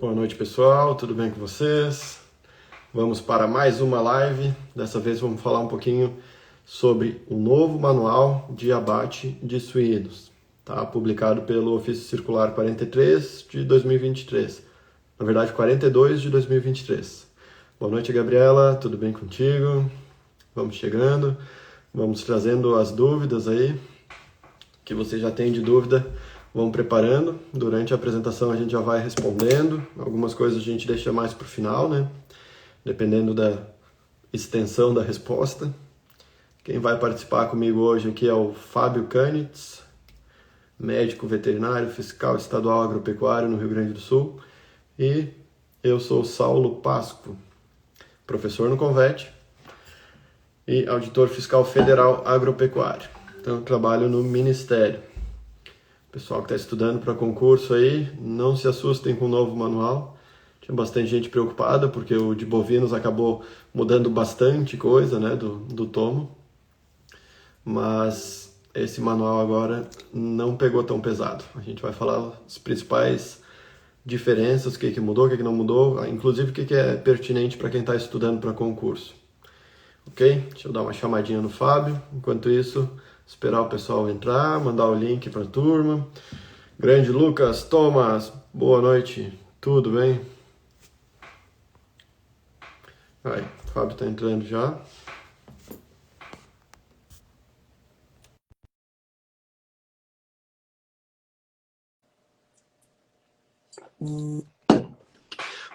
Boa noite, pessoal. Tudo bem com vocês? Vamos para mais uma live. Dessa vez vamos falar um pouquinho sobre o novo manual de abate de suínos. Tá? Publicado pelo Ofício Circular 43 de 2023. Na verdade, 42 de 2023. Boa noite, Gabriela. Tudo bem contigo? Vamos chegando. Vamos trazendo as dúvidas aí. Que você já tem de dúvida, vão preparando. Durante a apresentação a gente já vai respondendo. Algumas coisas a gente deixa mais para o final, né? Dependendo da extensão da resposta. Quem vai participar comigo hoje aqui é o Fábio Canitz, médico veterinário fiscal estadual agropecuário no Rio Grande do Sul. E eu sou Saulo Pasco, professor no Convet e auditor fiscal federal agropecuário. Então eu trabalho no Ministério. Pessoal que está estudando para concurso aí, não se assustem com o novo manual. Tinha bastante gente preocupada, porque o de bovinos acabou mudando bastante coisa, né, do tomo. Mas esse manual agora não pegou tão pesado. A gente vai falar as principais diferenças, o que mudou, o que não mudou, inclusive o que é pertinente para quem está estudando para concurso. Ok? Deixa eu dar uma chamadinha no Fábio. Enquanto isso, esperar o pessoal entrar, mandar o link para a turma. Grande Lucas, Thomas, boa noite. Tudo bem? Aí, o Fábio está entrando já.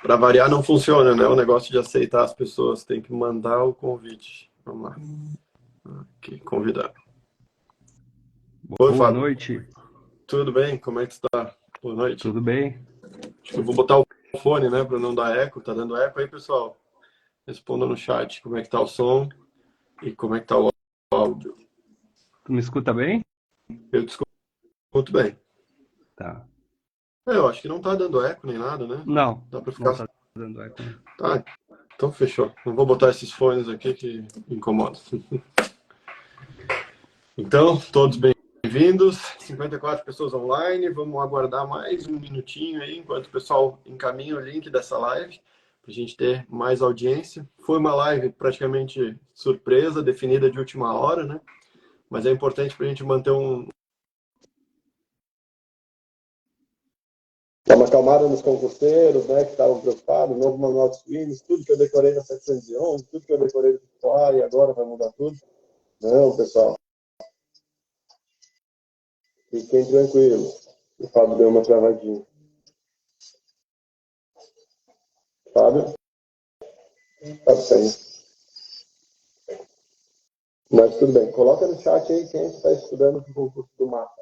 Para variar não funciona, né? O negócio de aceitar as pessoas, tem que mandar o convite. Vamos lá. Aqui, convidar. Oi, Boa Fábio. noite. Tudo bem? Como é que está? Boa noite. Tudo bem? Acho que eu vou botar o fone, né, para não dar eco. Tá dando eco aí, pessoal? Responda no chat como é que tá o som e como é que tá o áudio. Tu me escuta bem? Eu te escuto bem. Tá. Eu acho que não tá dando eco nem nada, né? Não, Dá para não ficar. tá dando eco. Tá, então fechou. Não vou botar esses fones aqui que incomodam. Então, todos bem-vindos. 54 pessoas online. Vamos aguardar mais um minutinho aí, enquanto o pessoal encaminha o link dessa live, para a gente ter mais audiência. Foi uma live praticamente surpresa, definida de última hora, né? Mas é importante para a gente manter dar uma acalmada nos concurseiros, né, que estavam preocupados, novo manual de suínos, tudo que eu decorei na 711, tudo que eu decorei do titular e agora vai mudar tudo. Não, pessoal. Fiquem tranquilos. O Fábio deu uma travadinha. Fábio? Fábio saiu. Mas tudo bem. Coloca no chat aí quem está estudando para o concurso do mapa.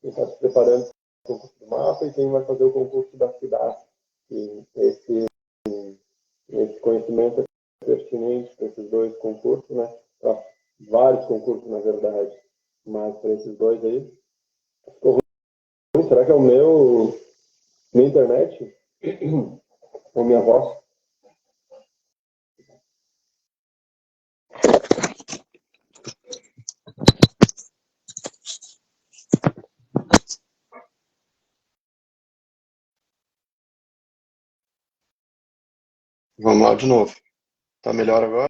Quem está se preparando para o concurso do mapa e quem vai fazer o concurso da cidade. E esse conhecimento é pertinente para esses dois concursos, né? Para vários concursos, na verdade. Mas para esses dois aí, ficou ruim. Será que é o minha internet? Ou minha voz? Vamos lá de novo. Tá melhor agora?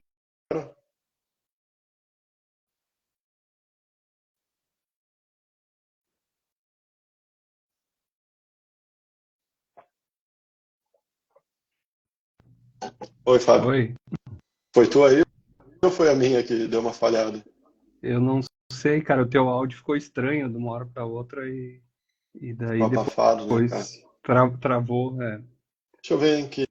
Oi, Fábio. Oi. Foi tu aí ou foi a minha que deu uma falhada? Eu não sei, cara, o teu áudio ficou estranho de uma hora para outra e daí Ficou abafado, né, cara? depois travou, Deixa eu ver aqui.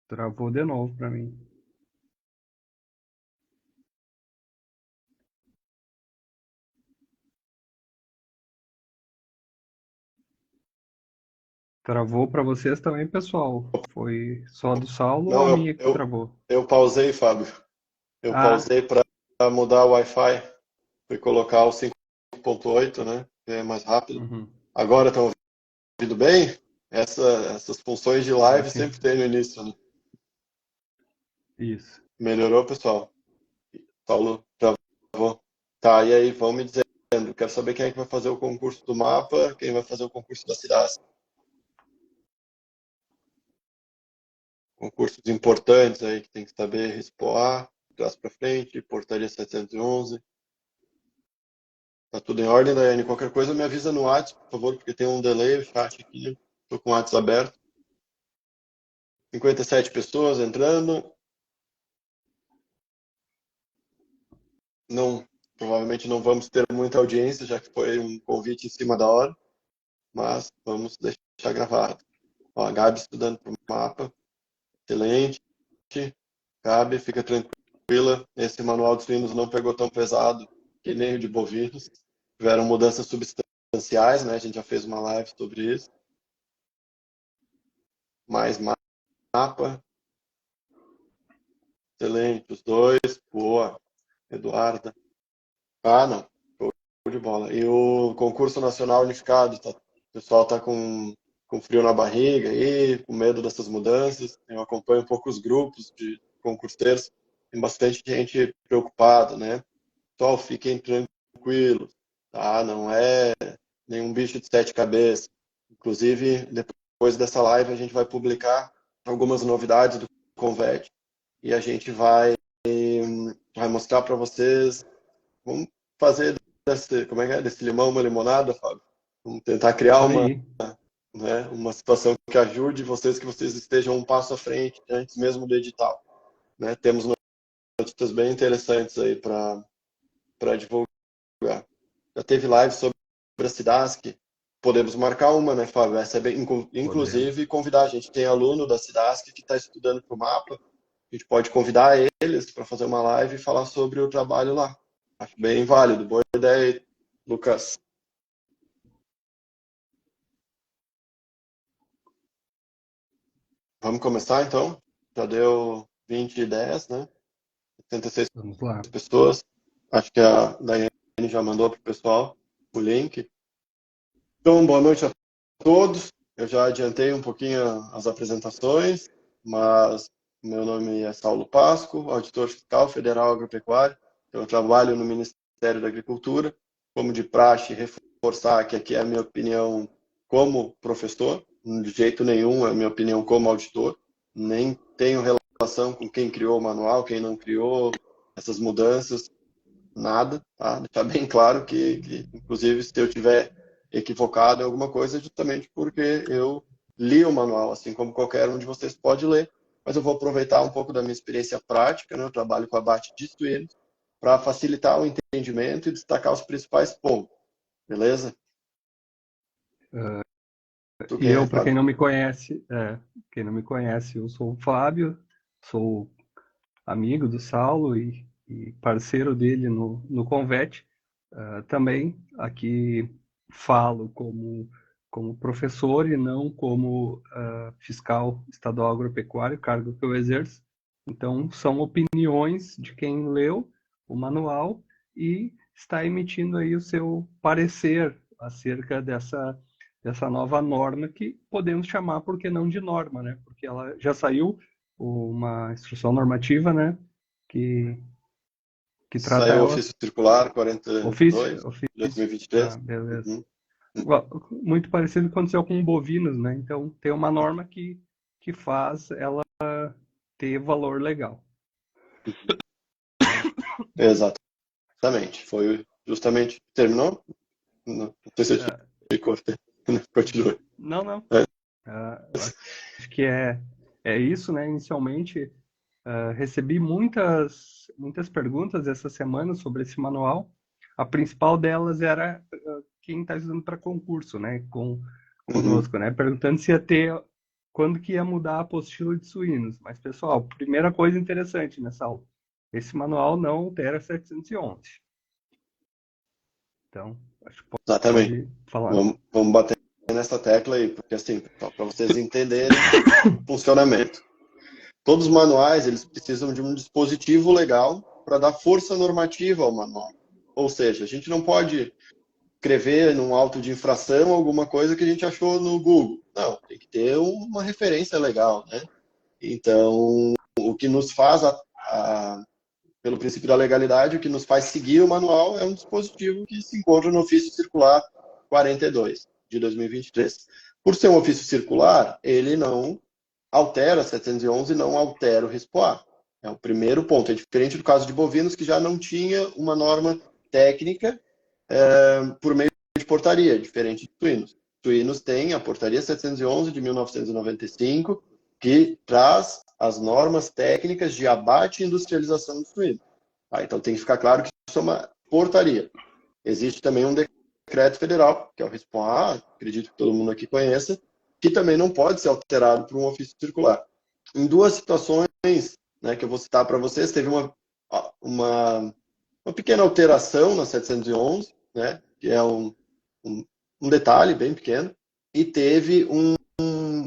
travou de novo para mim. Travou para vocês também, pessoal? Foi só do Saulo ou a Não, minha que travou? eu pausei, Fábio. Eu Ah, pausei para mudar o Wi-Fi. Fui colocar o 5.8, né? Que é mais rápido. uhum. Agora estão ouvindo bem? Essas funções de Agora live sim. sempre tem no início, né? Isso. Melhorou, pessoal? Paulo travou. Tá, e aí, vão me dizendo valendo. Quero saber quem é que vai fazer o concurso do mapa, quem vai fazer o concurso da cidade. Concursos importantes aí que tem que saber expor, trás para frente, portaria 711. Tá tudo em ordem, Daiane? Qualquer coisa me avisa no WhatsApp, por favor, porque tem um delay, o chat aqui. Tô com o WhatsApp aberto. 57 pessoas entrando. Não, provavelmente não vamos ter muita audiência, já que foi um convite em cima da hora, mas vamos deixar gravado. Ó, a Gabi estudando para o mapa. Excelente. Gabi, fica tranquila. Esse manual de suínos não pegou tão pesado que nem o de bovinos. Tiveram mudanças substanciais, né? A gente já fez uma live sobre isso. Mais mapa. Excelente, os dois. Boa. Eduarda. Ah, não. Show de bola. E o concurso nacional unificado, tá? O pessoal tá com frio na barriga aí, com medo dessas mudanças. Eu acompanho um pouco os grupos de concurseiros. Tem bastante gente preocupada, né? Pessoal, fiquem tranquilos, tá? Não é nenhum bicho de sete cabeças. Inclusive, depois dessa live, a gente vai publicar algumas novidades do Convet e a gente vai mostrar para vocês. Vamos fazer como é que é? Desse limão uma limonada, Fábio? Vamos tentar criar Isso aí. uma situação que ajude vocês, que vocês estejam um passo à frente antes mesmo do edital, né? Temos notícias bem interessantes aí para divulgar. Já teve live sobre a Cidasc. Podemos marcar uma, né, Fábio? Essa é bem, inclusive, convidar. A gente tem aluno da Cidasc que está estudando para o mapa. A gente pode convidar eles para fazer uma live e falar sobre o trabalho lá. Acho bem válido. Boa ideia, Lucas. Vamos começar, então? Já deu 20 e 10, né? 76 Vamos lá. pessoas. Acho que a Daiane já mandou para o pessoal o link. Então, boa noite a todos. Eu já adiantei um pouquinho as apresentações, mas meu nome é Saulo Pasco, auditor fiscal federal agropecuário. Eu trabalho no Ministério da Agricultura. Como de praxe, reforçar que aqui é a minha opinião como professor, de jeito nenhum é a minha opinião como auditor. Nem tenho relação com quem criou o manual, quem não criou, essas mudanças, nada, tá? Deixar bem claro que inclusive, se eu tiver equivocado em alguma coisa, é justamente porque eu li o manual, assim como qualquer um de vocês pode ler, mas eu vou aproveitar um pouco da minha experiência prática, né? Eu trabalho com abate de suínos, para facilitar o entendimento e destacar os principais pontos, beleza? Tu E quem é, eu, para Fábio? quem não me conhece, eu sou o Fábio, sou amigo do Saulo e parceiro dele no Convet. Também aqui falo como professor e não como fiscal estadual agropecuário, cargo que eu exerço. Então, são opiniões de quem leu o manual e está emitindo aí o seu parecer acerca dessa nova norma que podemos chamar, por que não de norma, né? Porque ela já saiu uma instrução normativa, né? Que, que trata Saiu o ela ofício circular 42, ofício. 2023. Beleza. Uhum. Muito parecido com o que aconteceu com bovinos, né? Então tem uma norma que faz ela ter valor legal. Exatamente. Foi justamente. Terminou? Não sei se eu Ah, te cortei. Continua. não. É. Acho que é isso, né? Inicialmente, recebi muitas perguntas essa semana sobre esse manual. A principal delas era quem está estudando para concurso, né? Uhum. Conosco, né? Perguntando se ia ter, quando que ia mudar a apostila de suínos. Mas, pessoal, primeira coisa interessante nessa aula, esse manual não altera 711. Então, acho que Exatamente. pode falar. Vamos bater nessa tecla aí, porque assim, para vocês entenderem o funcionamento. Todos os manuais, eles precisam de um dispositivo legal para dar força normativa ao manual. Ou seja, a gente não pode escrever num auto de infração alguma coisa que a gente achou no Google. Não, tem que ter uma referência legal, né? Então, o que nos faz pelo princípio da legalidade, o que nos faz seguir o manual é um dispositivo que se encontra no ofício circular 42 de 2023. Por ser um ofício circular, ele não altera 711 e não altera o RISPOA. É o primeiro ponto. É diferente do caso de bovinos, que já não tinha uma norma técnica por meio de portaria, diferente de suínos. Suínos tem a portaria 711 de 1995, que traz as normas técnicas de abate e industrialização do suíno. Então tem que ficar claro que isso é uma portaria. Existe também um decreto federal, que é o RISPOA, acredito que todo mundo aqui conheça, que também não pode ser alterado por um ofício circular. Em duas situações, né, que eu vou citar para vocês, teve uma pequena alteração na 711, né, que é um detalhe bem pequeno, e teve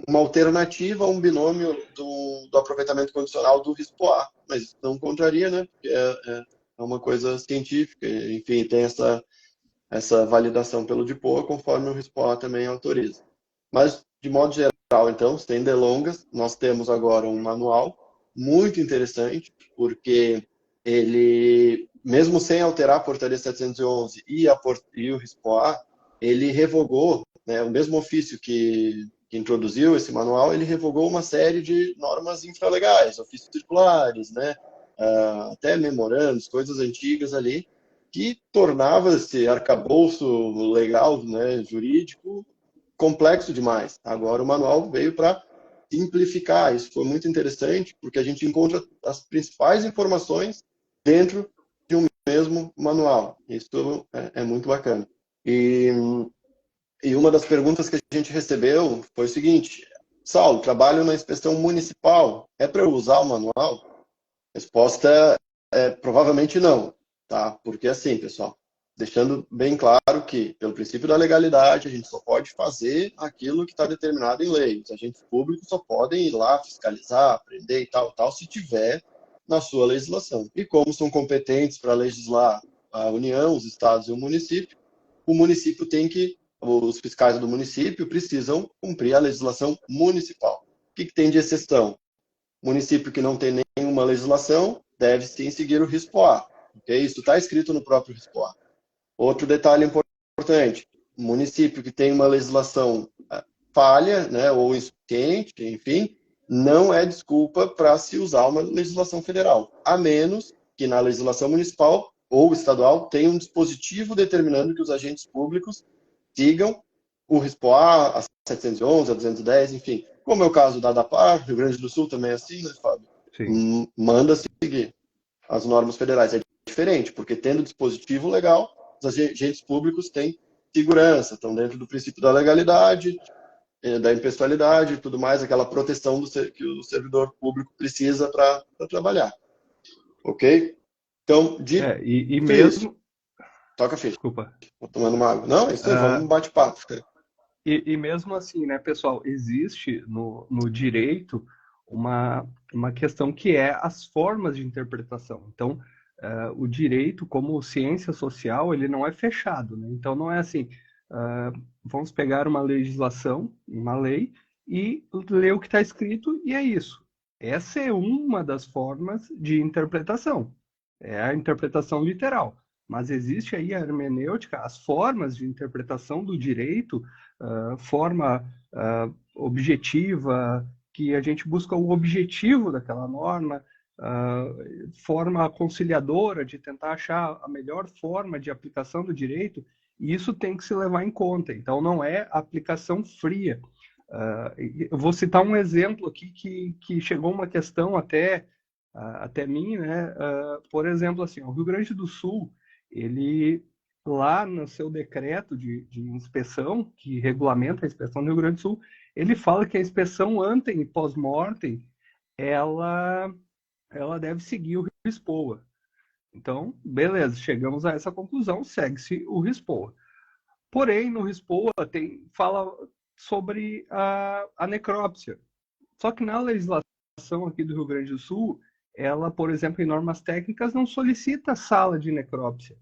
uma alternativa a um binômio do aproveitamento condicional do RISPOA, mas isso não contraria, né, porque é uma coisa científica, enfim, tem essa validação pelo DIPOA, conforme o RISPOA também autoriza. Mas, de modo geral, então, sem delongas, nós temos agora um manual muito interessante, porque ele, mesmo sem alterar a portaria 711 e o RISPOA, ele revogou, né, o mesmo ofício que introduziu esse manual, ele revogou uma série de normas infralegais, ofícios circulares, né, até memorandos, coisas antigas ali, que tornava esse arcabouço legal, né, jurídico, complexo demais. Agora o manual veio para simplificar. Isso foi muito interessante, porque a gente encontra as principais informações dentro de um mesmo manual. Isso é muito bacana. E uma das perguntas que a gente recebeu foi o seguinte: Saulo, trabalho na inspeção municipal, é para eu usar o manual? Resposta é provavelmente não, tá? Porque assim, pessoal, deixando bem claro que, pelo princípio da legalidade, a gente só pode fazer aquilo que está determinado em lei. Os agentes públicos só podem ir lá fiscalizar, aprender e tal, se tiver na sua legislação. E como são competentes para legislar a União, os estados e o município tem que, os fiscais do município precisam cumprir a legislação municipal. O que tem de exceção? Município que não tem nenhuma legislação deve sim seguir o RISPOA. Okay? Isso está escrito no próprio RISPOA. Outro detalhe importante: município que tem uma legislação falha, né, ou insuficiente, enfim, não é desculpa para se usar uma legislação federal, a menos que na legislação municipal ou estadual tenha um dispositivo determinando que os agentes públicos sigam o RISPOA, a 711, a 210, enfim. Como é o caso da ADAPAR, Rio Grande do Sul também é assim, né, Fábio? Sim. Manda seguir as normas federais. É diferente, porque tendo dispositivo legal, os agentes públicos têm segurança, estão dentro do princípio da legalidade, da impessoalidade e tudo mais, aquela proteção que o servidor público precisa para trabalhar. Ok? Então, dito E isso, mesmo. toca a ficha. Desculpa. Tô tomando uma água. Não, é isso aí, vamos um bate-papo. E mesmo assim, né, pessoal, existe no direito uma questão que é as formas de interpretação. Então, o direito, como ciência social, ele não é fechado, né? Então, não é assim, vamos pegar uma legislação, uma lei, e ler o que está escrito, e é isso. Essa é uma das formas de interpretação. É a interpretação literal. Mas existe aí a hermenêutica, as formas de interpretação do direito, forma objetiva, que a gente busca o objetivo daquela norma, forma conciliadora de tentar achar a melhor forma de aplicação do direito, e isso tem que se levar em conta. Então, não é aplicação fria. Eu vou citar um exemplo aqui que chegou uma questão até mim, né? Por exemplo, assim, o Rio Grande do Sul, ele lá no seu decreto de inspeção, que regulamenta a inspeção do Rio Grande do Sul, ele fala que a inspeção ante e pós-mortem, ela deve seguir o RISPOA. Então, beleza, chegamos a essa conclusão, segue-se o RISPOA. Porém, no RISPOA fala sobre a necrópsia. Só que na legislação aqui do Rio Grande do Sul, ela, por exemplo, em normas técnicas, não solicita sala de necrópsia.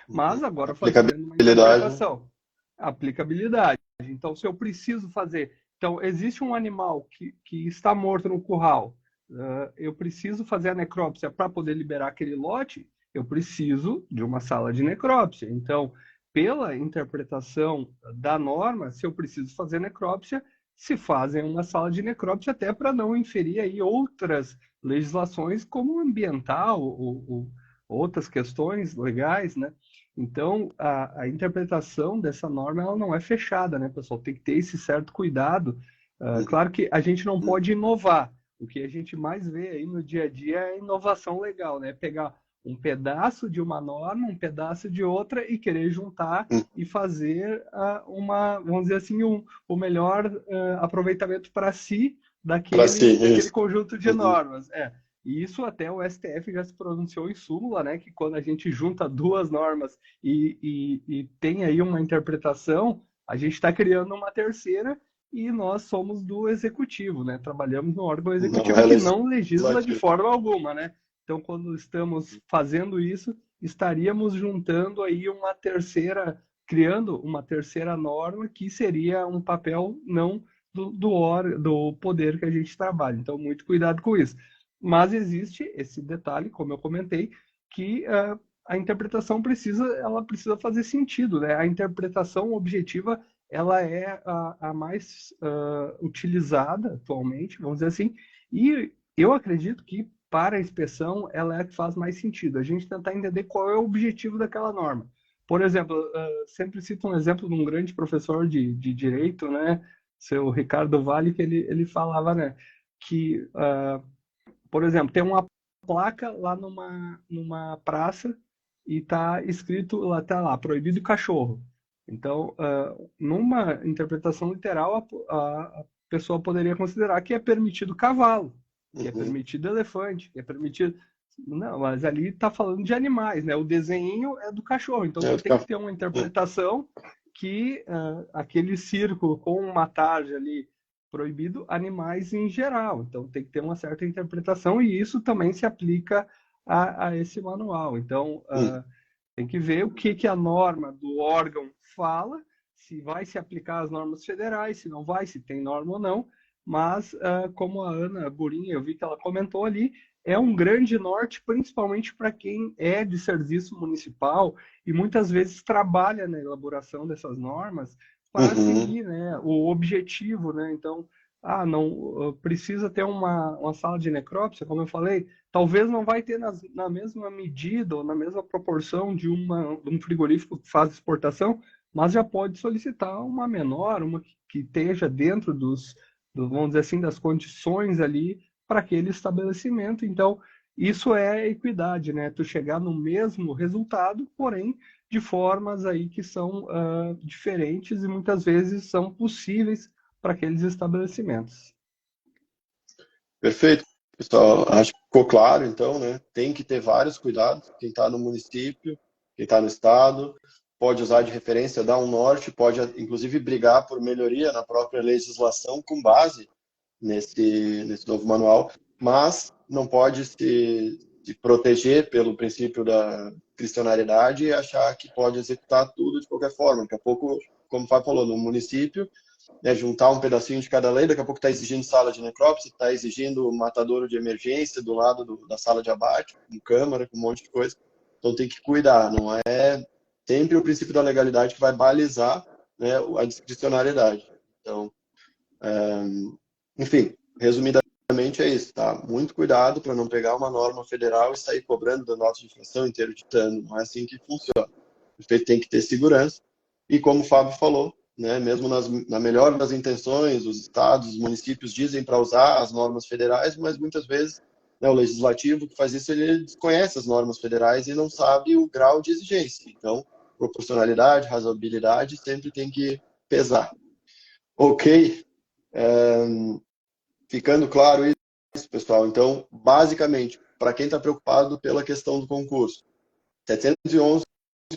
Mas agora fazendo uma interpretação. Aplicabilidade. Então, se eu preciso fazer... Então, existe um animal que está morto no curral. eu preciso fazer a necrópsia para poder liberar aquele lote, eu preciso de uma sala de necrópsia. Então, pela interpretação da norma, se eu preciso fazer necrópsia, se fazem uma sala de necrópsia até para não inferir aí outras legislações como ambiental ou outras questões legais, né? Então, a interpretação dessa norma ela não é fechada, né, pessoal? Tem que ter esse certo cuidado. Claro que a gente não pode inovar. O que a gente mais vê aí no dia a dia é inovação legal, né? Pegar um pedaço de uma norma, um pedaço de outra e querer juntar e fazer vamos dizer assim, o melhor aproveitamento para si daquele conjunto de normas. E isso até o STF já se pronunciou em súmula, né? Que quando a gente junta duas normas e tem aí uma interpretação, a gente está criando uma terceira e nós somos do executivo, né? Trabalhamos no órgão executivo que não legisla de forma alguma, né? Então, quando estamos fazendo isso, estaríamos juntando aí criando uma terceira norma que seria um papel não do poder que a gente trabalha. Então, muito cuidado com isso. Mas existe esse detalhe, como eu comentei, que a interpretação ela precisa fazer sentido, né? A interpretação objetiva ela é a mais utilizada atualmente, vamos dizer assim, e eu acredito que para a inspeção ela é a que faz mais sentido. A gente tentar entender qual é o objetivo daquela norma. Por exemplo, sempre cito um exemplo de um grande professor de direito, né, seu Ricardo Vale, que ele falava, né, que, por exemplo, tem uma placa lá numa praça e está escrito, tá lá, proibido cachorro. Então, numa interpretação literal, a pessoa poderia considerar que é permitido cavalo, que é permitido elefante, que é permitido... Não, mas ali está falando de animais, né? O desenho é do cachorro. Então, tu tem que ter uma interpretação que aquele círculo com uma tarja ali proibido animais em geral. Então, tem que ter uma certa interpretação e isso também se aplica a esse manual. Então, tem que ver o que a norma do órgão fala, se vai se aplicar às normas federais, se não vai, se tem norma ou não. Mas, como a Ana Burinha, eu vi que ela comentou ali, é um grande norte, principalmente para quem é de serviço municipal e muitas vezes trabalha na elaboração dessas normas para seguir, né, o objetivo, né? Então, não precisa ter uma sala de necrópsia, como eu falei, talvez não vai ter na mesma medida ou na mesma proporção de um frigorífico que faz exportação, mas já pode solicitar uma menor, uma que esteja dentro vamos dizer assim, das condições ali para aquele estabelecimento. Então, isso é equidade, né? Tu chegar no mesmo resultado, porém de formas aí que são diferentes e muitas vezes são possíveis para aqueles estabelecimentos. Perfeito, pessoal. Acho que ficou claro, então, né? Tem que ter vários cuidados. Quem está no município, quem está no estado, pode usar de referência, dar um norte, pode inclusive brigar por melhoria na própria legislação com base nesse novo manual, mas não pode se proteger pelo princípio da cristianariedade e achar que pode executar tudo de qualquer forma. Daqui a pouco, como o Fábio falou, no município, juntar um pedacinho de cada lei, daqui a pouco está exigindo sala de necrópsia, está exigindo matadouro de emergência do lado da sala de abate, com câmara, com um monte de coisa. Então tem que cuidar, não é sempre o princípio da legalidade que vai balizar, né, a discricionariedade. Então, enfim, resumidamente é isso, tá? Muito cuidado para não pegar uma norma federal e sair cobrando da nota de infração, interditando. Não é assim que funciona. O prefeito tem que ter segurança. E como o Fábio falou, né, mesmo na melhor das intenções, os estados, os municípios dizem para usar as normas federais, mas muitas vezes, né, o legislativo que faz isso, ele desconhece as normas federais e não sabe o grau de exigência. Então, proporcionalidade, razoabilidade sempre tem que pesar. Ok? Ficando claro isso, pessoal. Então, basicamente, para quem está preocupado pela questão do concurso, 711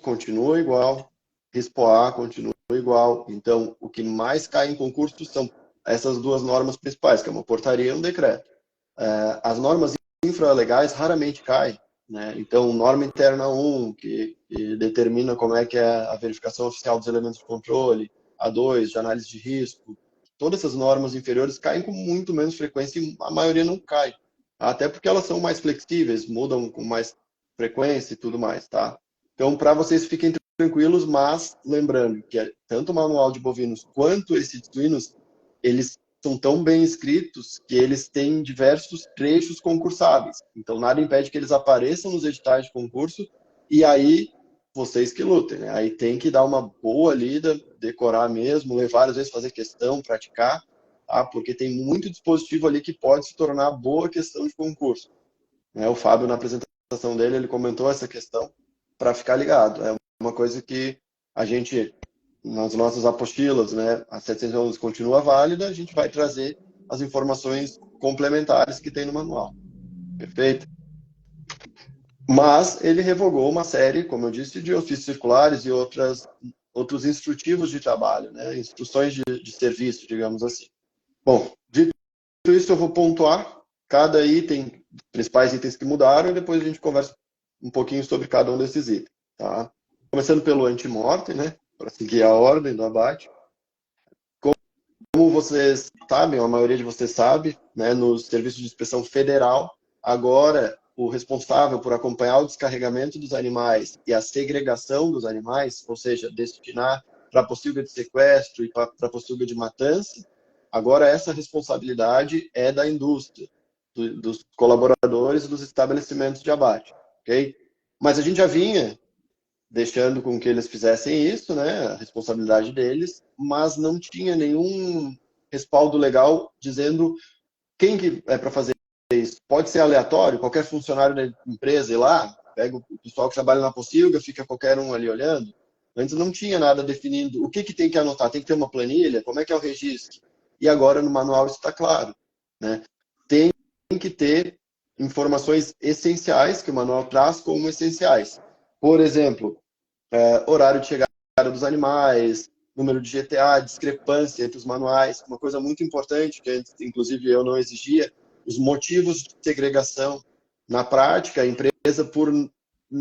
continua igual, RISPO-A continua igual. Então, o que mais cai em concurso são essas duas normas principais, que é uma portaria e um decreto. As normas infralegais raramente caem, né? Então, norma interna 1, que determina como é que é a verificação oficial dos elementos de controle, a 2, de análise de risco, todas essas normas inferiores caem com muito menos frequência e a maioria não cai. Até porque elas são mais flexíveis, mudam com mais frequência e tudo mais, tá? Então, para vocês fiquem tranquilos, mas lembrando que tanto o manual de bovinos quanto esse de suínos, eles são tão bem escritos que eles têm diversos trechos concursáveis. Então, nada impede que eles apareçam nos editais de concurso e aí vocês que lutem, né? Aí tem que dar uma boa lida, decorar mesmo, ler várias vezes, fazer questão, praticar, tá? Porque tem muito dispositivo ali que pode se tornar boa questão de concurso. Né? O Fábio, na apresentação dele, ele comentou essa questão para ficar ligado. É uma coisa que a gente, nas nossas apostilas, né, a 711 continua válida, a gente vai trazer as informações complementares que tem no manual. Perfeito? Mas ele revogou uma série, como eu disse, de ofícios circulares e outros instrutivos de trabalho, né, instruções de serviço, digamos assim. Bom, dito isso, eu vou pontuar cada item, os principais itens que mudaram, e depois a gente conversa um pouquinho sobre cada um desses itens. Tá? Começando pelo antemortem, né? Para seguir a ordem do abate. Como vocês sabem, a maioria de vocês sabe, né, nos serviços de inspeção federal, agora o responsável por acompanhar o descarregamento dos animais e a segregação dos animais, ou seja, destinar para a pocilga de sequestro e para a pocilga de matança, agora essa responsabilidade é da indústria, dos colaboradores dos estabelecimentos de abate, ok? Mas a gente já vinha deixando com que eles fizessem isso, né, a responsabilidade deles, mas não tinha nenhum respaldo legal dizendo quem que é para fazer isso. Pode ser aleatório, qualquer funcionário da empresa ir lá, pega o pessoal que trabalha na pocilga, fica qualquer um ali olhando. Antes não tinha nada definido. O que que tem que anotar? Tem que ter uma planilha? Como é que é o registro? E agora no manual isso está claro, né? Tem que ter informações essenciais que o manual traz como essenciais. Por exemplo, horário de chegada dos animais, número de GTA, discrepância entre os manuais, uma coisa muito importante, que antes, inclusive, eu não exigia, os motivos de segregação. Na prática, a empresa, por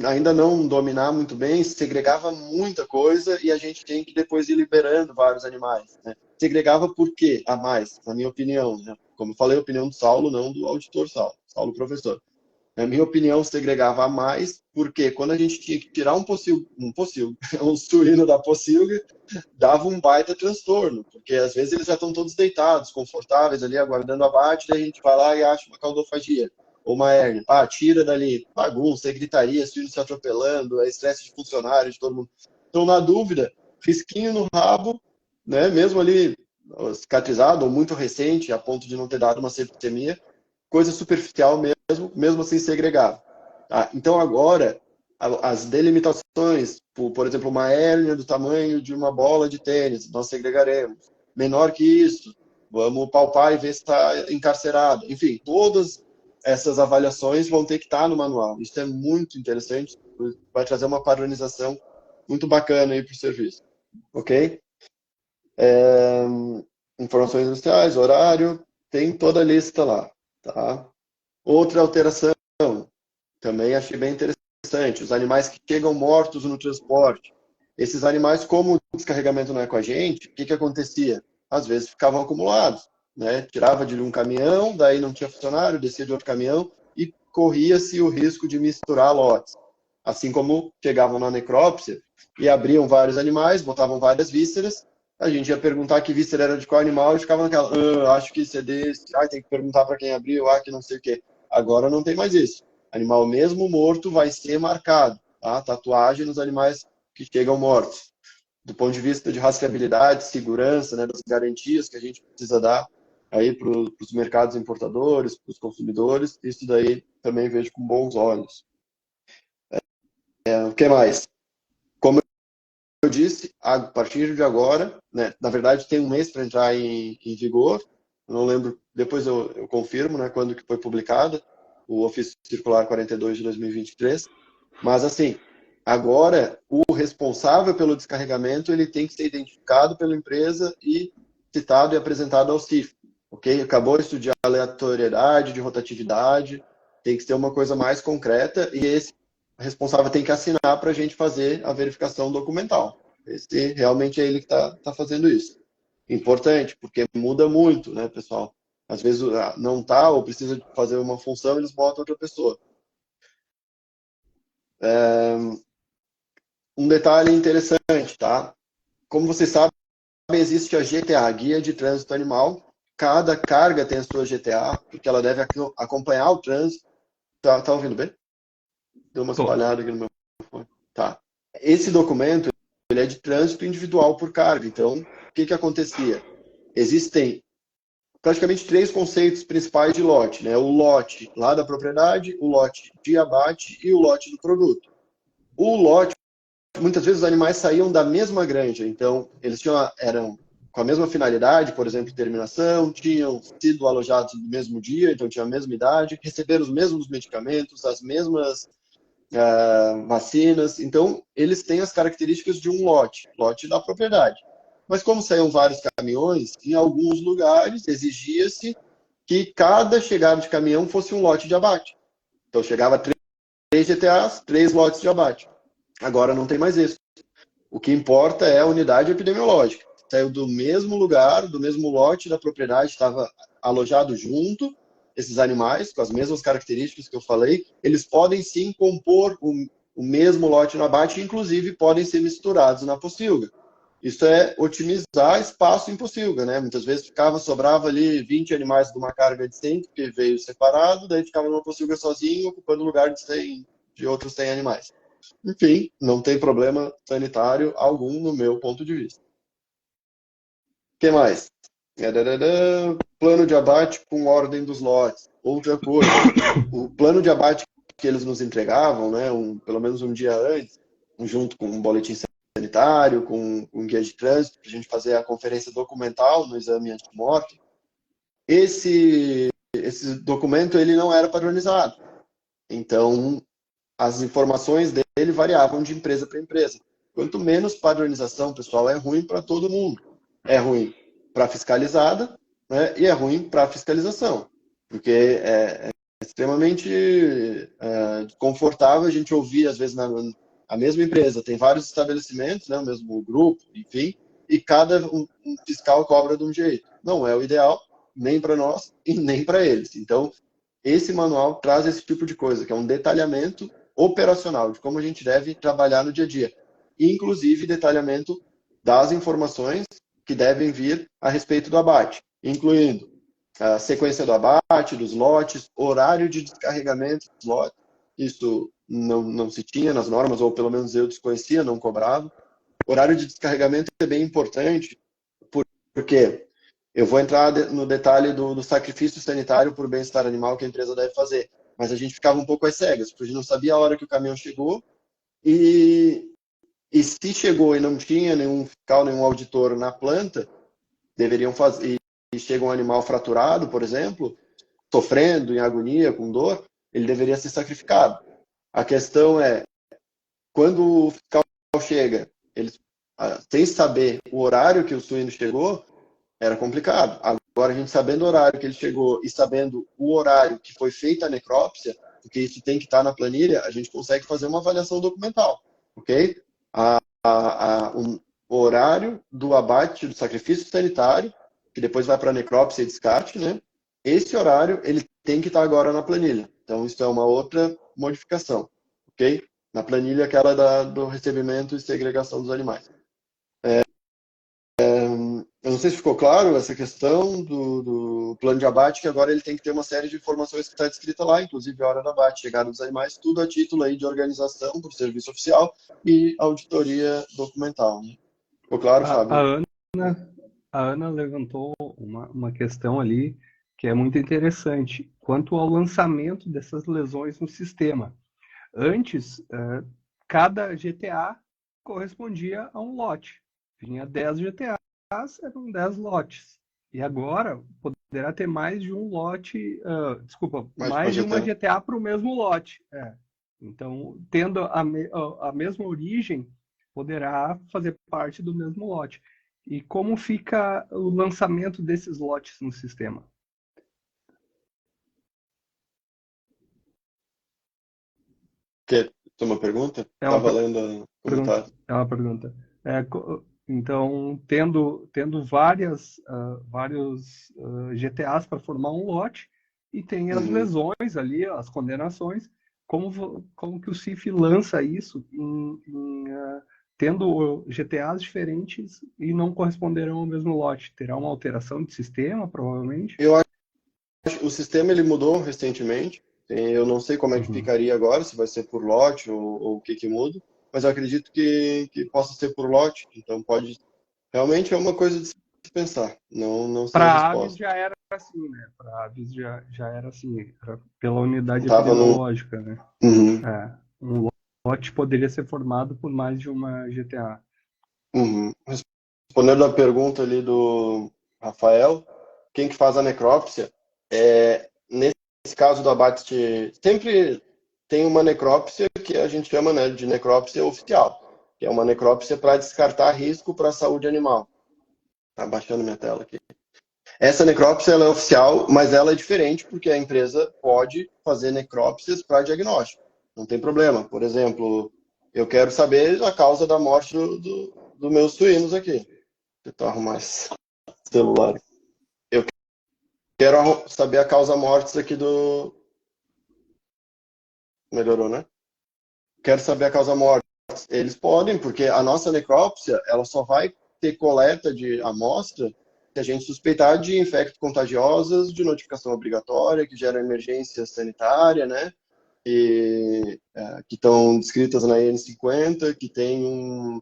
ainda não dominar muito bem, segregava muita coisa e a gente tem que depois ir liberando vários animais. Né? Segregava por quê? A mais, na minha opinião. Né? Como eu falei, a opinião do Saulo, não do auditor Saulo, Saulo professor. Na minha opinião, segregava a mais, porque quando a gente tinha que tirar um um suíno da pocilga, dava um baita transtorno, porque às vezes eles já estão todos deitados, confortáveis ali, aguardando abate, daí a gente vai lá e acha uma caldofagia, ou uma hérnia, tira dali, bagunça, gritaria, suíno se atropelando, estresse de funcionário, de todo mundo. Então, na dúvida, risquinho no rabo, né, mesmo ali cicatrizado ou muito recente, a ponto de não ter dado uma septicemia, coisa superficial mesmo assim segregado. Tá? Então agora, as delimitações, por exemplo, uma hérnia do tamanho de uma bola de tênis, nós segregaremos. Menor que isso, vamos palpar e ver se está encarcerado. Enfim, todas essas avaliações vão ter que estar no manual. Isso é muito interessante, vai trazer uma padronização muito bacana aí para o serviço. Ok? Informações industriais, horário, tem toda a lista lá. Tá? Outra alteração, também achei bem interessante, os animais que chegam mortos no transporte. Esses animais, como o descarregamento não é com a gente, o que acontecia? Às vezes ficavam acumulados, né? Tirava de um caminhão, daí não tinha funcionário, descia de outro caminhão e corria-se o risco de misturar lotes. Assim como chegavam na necrópsia e abriam vários animais, botavam várias vísceras, a gente ia perguntar que víscera era de qual animal e ficava naquela, acho que isso é desse, tem que perguntar para quem abriu, que não sei o quê. Agora não tem mais isso. Animal mesmo morto vai ser marcado, tá? Tatuagem nos animais que chegam mortos. Do ponto de vista de rastreabilidade, segurança, né, das garantias que a gente precisa dar aí para os mercados importadores, para os consumidores, isso daí também vejo com bons olhos. O que mais? Como eu disse, a partir de agora, né, na verdade tem um mês para entrar em vigor, eu não lembro, depois eu confirmo, né, quando que foi publicada, o Ofício Circular 42 de 2023, mas assim, agora o responsável pelo descarregamento, ele tem que ser identificado pela empresa e citado e apresentado ao CIF, ok? Acabou isso de aleatoriedade, de rotatividade, tem que ser uma coisa mais concreta e esse responsável tem que assinar para a gente fazer a verificação documental. Esse realmente é ele que está fazendo isso. Importante, porque muda muito, né, pessoal? Às vezes não tá, ou precisa fazer uma função, eles botam outra pessoa. Um detalhe interessante, tá? Como você sabe, existe a GTA, Guia de Trânsito Animal. Cada carga tem a sua GTA, porque ela deve acompanhar o trânsito. Tá ouvindo bem? Deu uma Tô. espalhada aqui no meu fone. Tá. Esse documento, ele é de trânsito individual por carga. Então, o que que acontecia? Existem praticamente três conceitos principais de lote, né? O lote lá da propriedade, o lote de abate e o lote do produto. O lote, muitas vezes os animais saíam da mesma granja, então eles eram com a mesma finalidade, por exemplo, terminação, tinham sido alojados no mesmo dia, então tinham a mesma idade, receberam os mesmos medicamentos, as mesmas vacinas, então eles têm as características de um lote da propriedade. Mas como saíam vários caminhões, em alguns lugares exigia-se que cada chegada de caminhão fosse um lote de abate. Então chegava três GTAs, três lotes de abate. Agora não tem mais isso. O que importa é a unidade epidemiológica. Saiu do mesmo lugar, do mesmo lote da propriedade, estava alojado junto, esses animais, com as mesmas características que eu falei, eles podem sim compor o mesmo lote no abate, inclusive podem ser misturados na pocilga. Isso é otimizar espaço em pocilga, né? Muitas vezes sobrava ali 20 animais de uma carga de 100, que veio separado, daí ficava numa pocilga sozinho, ocupando o lugar de 100, de outros 100 animais. Enfim, não tem problema sanitário algum no meu ponto de vista. O que mais? Plano de abate com ordem dos lotes. Outra coisa, o plano de abate que eles nos entregavam, né, pelo menos um dia antes, junto com um boletim sanitário, com um guia de trânsito, para a gente fazer a conferência documental no exame antemortem, esse documento ele não era padronizado. Então, as informações dele variavam de empresa para empresa. Quanto menos padronização, pessoal, é ruim para todo mundo. É ruim para a fiscalizada, né, e é ruim para a fiscalização, porque é extremamente confortável a gente ouvir, às vezes, a mesma empresa tem vários estabelecimentos, né, o mesmo grupo, enfim, e cada um fiscal cobra de um jeito. Não é o ideal, nem para nós e nem para eles. Então, esse manual traz esse tipo de coisa, que é um detalhamento operacional, de como a gente deve trabalhar no dia a dia. Inclusive, detalhamento das informações que devem vir a respeito do abate, incluindo a sequência do abate, dos lotes, horário de descarregamento dos lotes. Isso não se tinha nas normas, ou pelo menos eu desconhecia, não cobrava. Horário de descarregamento é bem importante, porque eu vou entrar no detalhe do sacrifício sanitário por bem-estar animal que a empresa deve fazer. Mas a gente ficava um pouco às cegas, porque a gente não sabia a hora que o caminhão chegou e se chegou e não tinha nenhum fiscal, nenhum auditor na planta, deveriam fazer. E chega um animal fraturado, por exemplo, sofrendo, em agonia, com dor, ele deveria ser sacrificado. A questão é, quando o fiscal chega, eles, sem saber o horário que o suíno chegou, era complicado. Agora, a gente sabendo o horário que ele chegou e sabendo o horário que foi feita a necrópsia, porque isso tem que estar na planilha, a gente consegue fazer uma avaliação documental, ok? O horário do abate, do sacrifício sanitário, que depois vai para necrópsia e descarte, né? Esse horário, ele tem que estar agora na planilha. Então, isso é uma outra modificação, ok? Na planilha, aquela do recebimento e segregação dos animais. Eu não sei se ficou claro essa questão do plano de abate, que agora ele tem que ter uma série de informações que está descrita lá, inclusive a hora do abate, chegada dos animais, tudo a título aí de organização para o serviço oficial e auditoria documental. Né? Ficou claro, A, Fábio? a Ana, a Ana levantou uma questão ali que é muito interessante, quanto ao lançamento dessas lesões no sistema. Antes, cada GTA correspondia a um lote. Vinha 10 GTAs, eram 10 lotes. E agora poderá ter mais de um lote, desculpa, Mais de uma mais de uma GTA. GTA para o mesmo lote. Então, tendo a mesma origem, poderá fazer parte do mesmo lote. E como fica o lançamento desses lotes no sistema? Quer uma pergunta? É Tá uma, valendo o comentário. é uma pergunta. Então, tendo vários GTAs para formar um lote, e tem as Uhum. lesões ali, as condenações, como que o CIF lança isso tendo GTAs diferentes e não corresponderão ao mesmo lote? Terá uma alteração de sistema, provavelmente? Eu acho que o sistema ele mudou recentemente. Eu não sei como é que Uhum. ficaria agora, se vai ser por lote ou o que que muda, mas eu acredito que possa ser por lote. Então pode. Realmente é uma coisa de se pensar. Não sei a Para aves resposta. já era assim, né? Para aves já era assim, era pela Não unidade tava no. epidemiológica, né? Uhum, É, um lote poderia ser formado por mais de uma GTA. uhum. Respondendo a pergunta ali do Rafael, quem que faz a necrópsia? Nesse caso do abate, sempre tem uma necrópsia que a gente chama, né, de necrópsia oficial, que é uma necrópsia para descartar risco para a saúde animal. Tá baixando minha tela aqui. Essa necrópsia ela é oficial, mas ela é diferente porque a empresa pode fazer necrópsias para diagnóstico. Não tem problema. Por exemplo, eu quero saber a causa da morte dos meus suínos aqui. Tentar arrumar esse celular. Eu quero saber a causa mortis aqui do. Melhorou, né? Quero saber a causa mortis. Eles podem, porque a nossa necrópsia ela só vai ter coleta de amostra se a gente suspeitar de infectos contagiosos, de notificação obrigatória, que gera emergência sanitária, né? Que estão descritas na IN50, que tem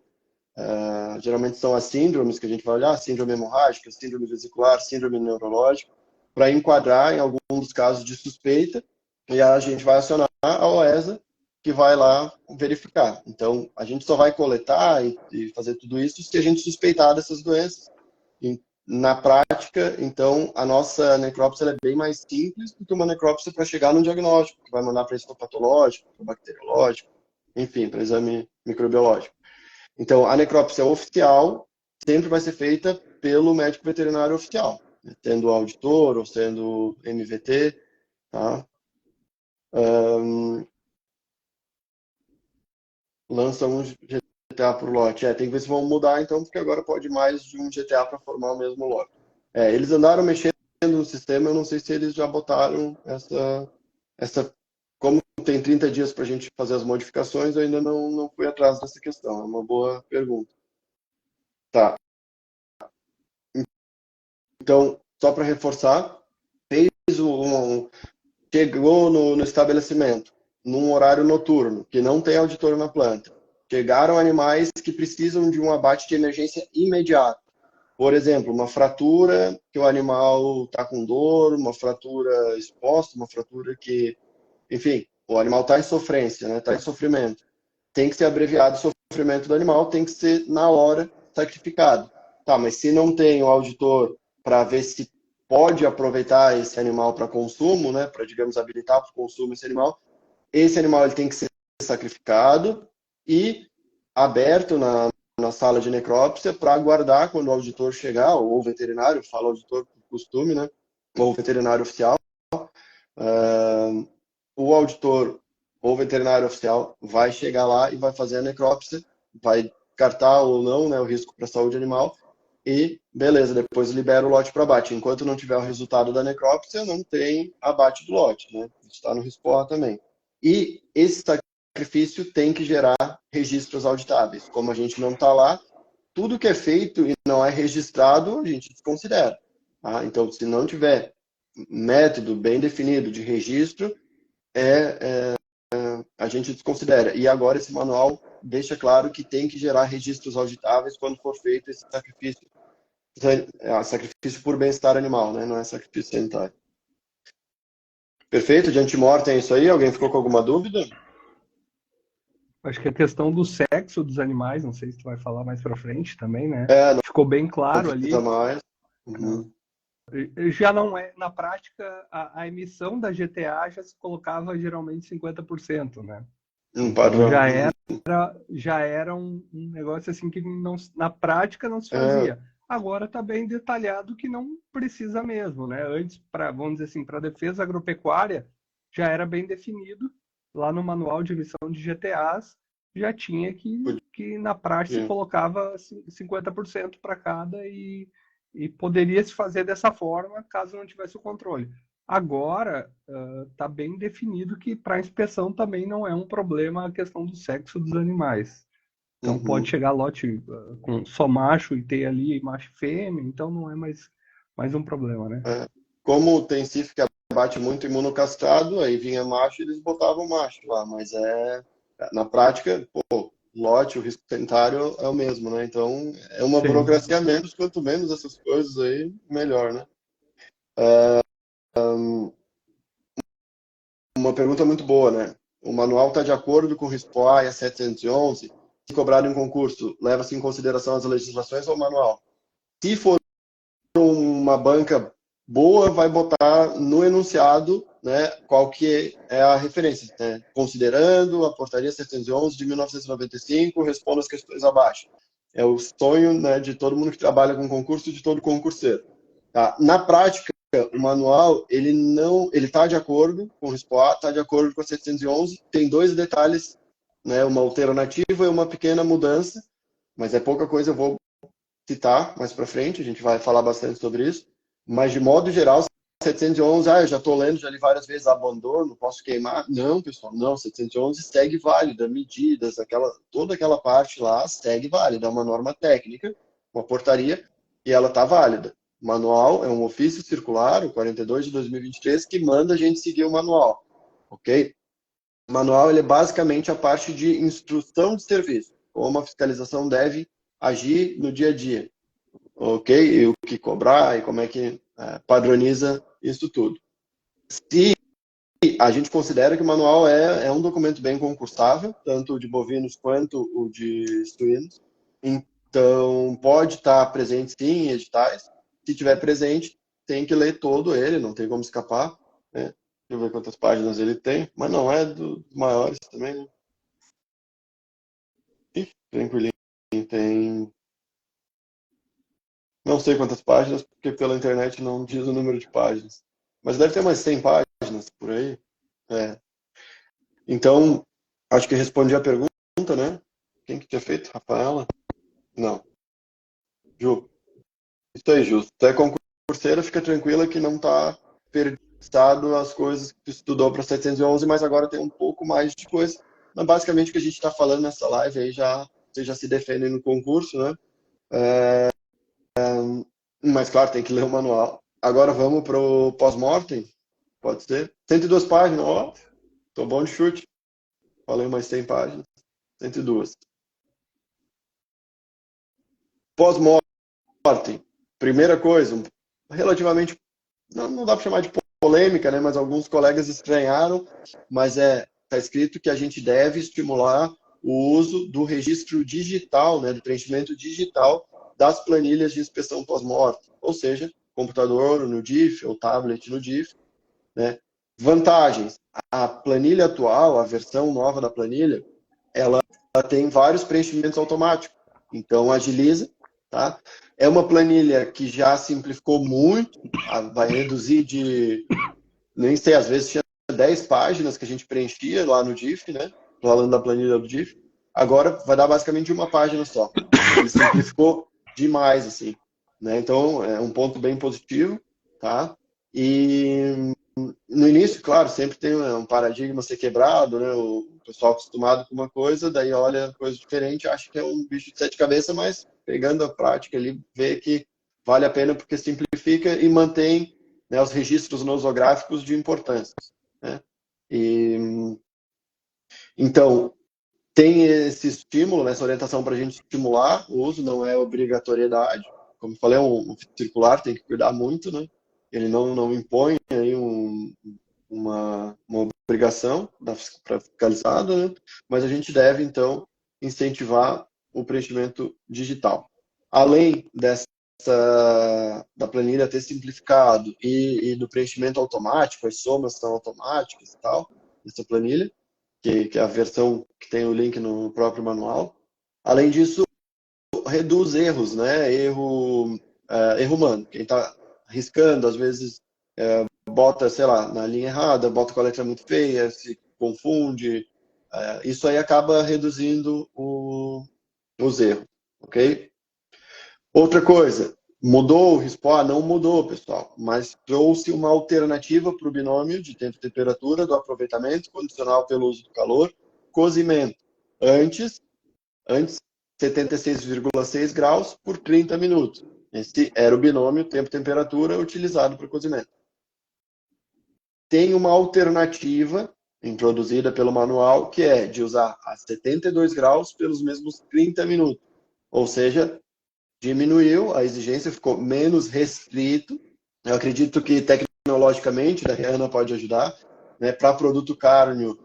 geralmente são as síndromes que a gente vai olhar, síndrome hemorrágica, síndrome vesicular, síndrome neurológica, para enquadrar em algum dos casos de suspeita, e a gente vai acionar a OESA, que vai lá verificar. Então, a gente só vai coletar e fazer tudo isso se a gente suspeitar dessas doenças. E, na prática, então, a nossa necrópsia é bem mais simples do que uma necrópsia para chegar no diagnóstico, que vai mandar para histopatológico, para bacteriológico, enfim, para exame microbiológico. Então, a necrópsia oficial sempre vai ser feita pelo médico veterinário oficial, né? Tendo auditor ou sendo MVT, tá? Um, lança um GTA por lote. Tem que ver se vão mudar então, porque agora pode mais de um GTA para formar o mesmo lote. Eles andaram mexendo no sistema, eu não sei se eles já botaram essa como tem 30 dias para a gente fazer as modificações, eu ainda não fui atrás dessa questão. É uma boa pergunta. Tá. Então, só para reforçar, chegou no estabelecimento, num horário noturno, que não tem auditor na planta. Chegaram animais que precisam de um abate de emergência imediato. Por exemplo, uma fratura que o animal está com dor, uma fratura exposta, uma fratura que, enfim, o animal está em sofrência, né? Está em sofrimento. Tem que ser abreviado o sofrimento do animal, tem que ser na hora sacrificado. Tá, mas se não tem o auditor para ver se pode aproveitar esse animal para consumo, né, para, digamos, habilitar para o consumo esse animal ele tem que ser sacrificado e aberto na sala de necrópsia para aguardar quando o auditor chegar, ou o veterinário, fala auditor por costume, né, ou o veterinário oficial, o auditor ou veterinário oficial vai chegar lá e vai fazer a necrópsia, vai cartar ou não, né, o risco para a saúde animal e beleza, depois libera o lote para abate. Enquanto não tiver o resultado da necrópsia, não tem abate do lote, né? Está no RISPOR também. E esse sacrifício tem que gerar registros auditáveis. Como a gente não está lá, tudo que é feito e não é registrado, a gente desconsidera. Tá? Então, se não tiver método bem definido de registro, a gente desconsidera. E agora esse manual deixa claro que tem que gerar registros auditáveis quando for feito esse sacrifício. Sacrifício por bem-estar animal, né? Não é sacrifício sanitário. Perfeito? De antemortem é isso aí? Alguém ficou com alguma dúvida? Acho que a questão do sexo dos animais, não sei se tu vai falar mais para frente também, né? Não, Ficou bem não claro precisa ali. mais. Uhum. Já não é, na prática, a emissão da GTA já se colocava geralmente 50%, né? Um Então padrão. já era um negócio assim que não, na prática não se É, fazia. Agora está bem detalhado que não precisa mesmo, né? Antes, vamos dizer assim, para defesa agropecuária, já era bem definido lá no manual de emissão de GTAs, já tinha que na prática se colocava 50% para cada e poderia se fazer dessa forma caso não tivesse o controle. Agora está bem definido que para inspeção também não é um problema a questão do sexo dos animais. Então pode chegar lote com só macho e ter ali macho e fêmea, então não é mais um problema, né? Como tem CIF que abate muito imunocastrado, aí vinha macho e eles botavam macho lá, mas na prática, pô, lote, o risco sanitário é o mesmo, né? Então é uma Sim. burocracia a menos, quanto menos essas coisas aí, melhor, né? Uma pergunta muito boa, né? O manual está de acordo com o RISPOA e a 711, se cobrado em concurso, leva-se em consideração as legislações ou o manual? Se for uma banca boa, vai botar no enunciado, né, qual que é a referência, né? Considerando a portaria 711 de 1995, responda as questões abaixo. É o sonho, né, de todo mundo que trabalha com concurso e de todo concurseiro. Tá? Na prática, o manual, ele está de acordo com o RISPOA, está de acordo com a 711, tem dois detalhes, né, uma alternativa e uma pequena mudança, mas é pouca coisa, eu vou citar mais para frente, a gente vai falar bastante sobre isso, mas de modo geral, 711, eu já estou lendo, já li várias vezes, abandono, posso queimar? Não, pessoal, não, 711 segue válida, medidas, toda aquela parte lá segue válida, é uma norma técnica, uma portaria, e ela está válida. O manual é um ofício circular, o 42 de 2023, que manda a gente seguir o manual, ok? O manual ele é basicamente a parte de instrução de serviço, como a fiscalização deve agir no dia a dia, ok? E o que cobrar e como é que padroniza isso tudo. Se a gente considera que o manual é um documento bem concursável, tanto o de bovinos quanto o de suínos, então pode estar presente sim em editais. Se tiver presente, tem que ler todo ele, não tem como escapar, né? Deixa eu ver quantas páginas ele tem, mas não é dos maiores também, né? Ih, tranquilinho, tem. Não sei quantas páginas, porque pela internet não diz o número de páginas. Mas deve ter umas 100 páginas por aí. É. Então, acho que respondi a pergunta, né? Quem que tinha feito? Rafaela? Não. Ju. Isso aí, Ju. Se tu é concurseira, fica tranquila que não tá perdido as coisas que tu estudou para 711, mas agora tem um pouco mais de coisa. Mas basicamente o que a gente está falando nessa live aí você já se defende no concurso, né? Mas claro, tem que ler o manual. Agora vamos pro pós-mortem, pode ser? 102 páginas, ó, tô bom de chute. Falei mais 100 páginas, 102. Pós-mortem, primeira coisa, relativamente, não dá para chamar de polêmica, né? Mas alguns colegas estranharam, mas tá escrito que a gente deve estimular o uso do registro digital, né? Do preenchimento digital das planilhas de inspeção pós-mortem, ou seja, computador no DIF ou tablet no DIF, né? Vantagens: a planilha atual, a versão nova da planilha, ela tem vários preenchimentos automáticos, então agiliza, tá? É uma planilha que já simplificou muito, vai reduzir nem sei, às vezes tinha 10 páginas que a gente preenchia lá no DIF, né? Falando da planilha do DIF. Agora vai dar basicamente uma página só. Ele simplificou demais, assim, né? Então é um ponto bem positivo, tá? E no início, claro, sempre tem um paradigma ser quebrado, né? O pessoal acostumado com uma coisa, daí olha coisa diferente, acha que é um bicho de sete cabeças, mas pegando a prática ali, vê que vale a pena porque simplifica e mantém, né, os registros nosográficos de importância, né? E, então, tem esse estímulo, né, essa orientação para a gente estimular o uso, não é obrigatoriedade. Como eu falei, é um circular, tem que cuidar muito, né? Ele não impõe aí uma obrigação para fiscalizado, né? Mas a gente deve, então, incentivar o preenchimento digital. Além da planilha ter simplificado e do preenchimento automático, as somas são automáticas e tal, essa planilha, que é a versão que tem o link no próprio manual. Além disso, reduz erros, né? Erro humano. Quem está riscando, às vezes, bota, sei lá, na linha errada, bota com a letra muito feia, se confunde. Isso aí acaba reduzindo os erros, ok? Outra coisa, mudou o RISPO? Não mudou, pessoal, mas trouxe uma alternativa para o binômio de tempo e temperatura do aproveitamento condicional pelo uso do calor, cozimento. Antes 76,6 graus por 30 minutos. Esse era o binômio tempo-temperatura utilizado para o cozimento. Tem uma alternativa introduzida pelo manual, que é de usar a 72 graus pelos mesmos 30 minutos. Ou seja, diminuiu, a exigência ficou menos restrito. Eu acredito que tecnologicamente, a Rihanna pode ajudar, né? Para produto cárneo,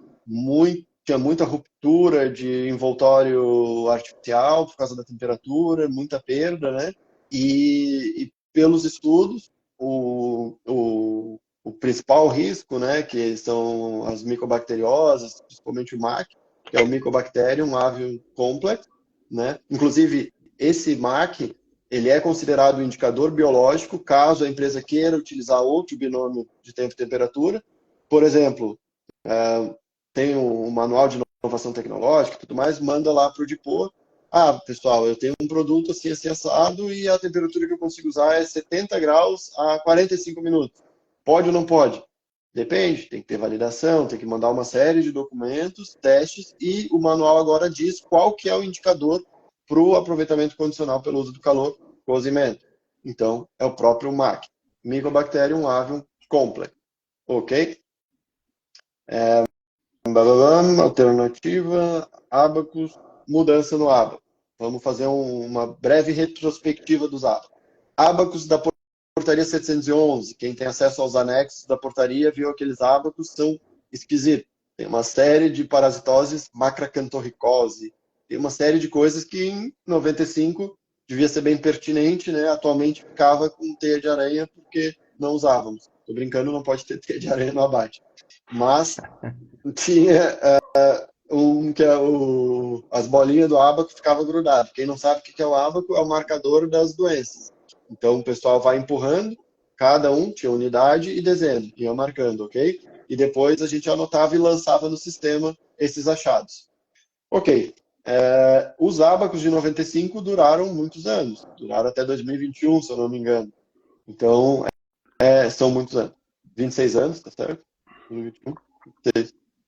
tinha muita ruptura de envoltório artificial por causa da temperatura, muita perda, né? E pelos estudos, o principal risco, né, que são as micobacteriosas, principalmente o MAC, que é o Mycobacterium avium complex, né? Inclusive, esse MAC, ele é considerado um indicador biológico caso a empresa queira utilizar outro binômio de tempo e temperatura. Por exemplo, tem um manual de inovação tecnológica e tudo mais, manda lá para o DIPO. Ah, pessoal, eu tenho um produto assim, assim, assado e a temperatura que eu consigo usar é 70 graus a 45 minutos. Pode ou não pode? Depende, tem que ter validação, tem que mandar uma série de documentos, testes, e o manual agora diz qual que é o indicador para o aproveitamento condicional pelo uso do calor, cozimento. Então, é o próprio MAC, Mycobacterium avium complex. Ok? Alternativa, Abacus, mudança no Abacus. Vamos fazer uma breve retrospectiva dos Abacus. Abacus da portaria 711, quem tem acesso aos anexos da portaria viu aqueles Abacus, são esquisitos. Tem uma série de parasitoses, macracantorricose, tem uma série de coisas que em 95 devia ser bem pertinente, né? Atualmente ficava com teia de aranha porque não usávamos. Tô brincando, não pode ter teia de aranha no abate. Mas tinha que é as bolinhas do ábaco ficavam grudadas. Quem não sabe o que é o ábaco, é o marcador das doenças. Então o pessoal vai empurrando, cada um tinha unidade e dezena, ia marcando, ok? E depois a gente anotava e lançava no sistema esses achados. Ok. Os ábacos de 95 duraram muitos anos, duraram até 2021, se eu não me engano. Então, são muitos anos. 26 anos, tá certo? 2021.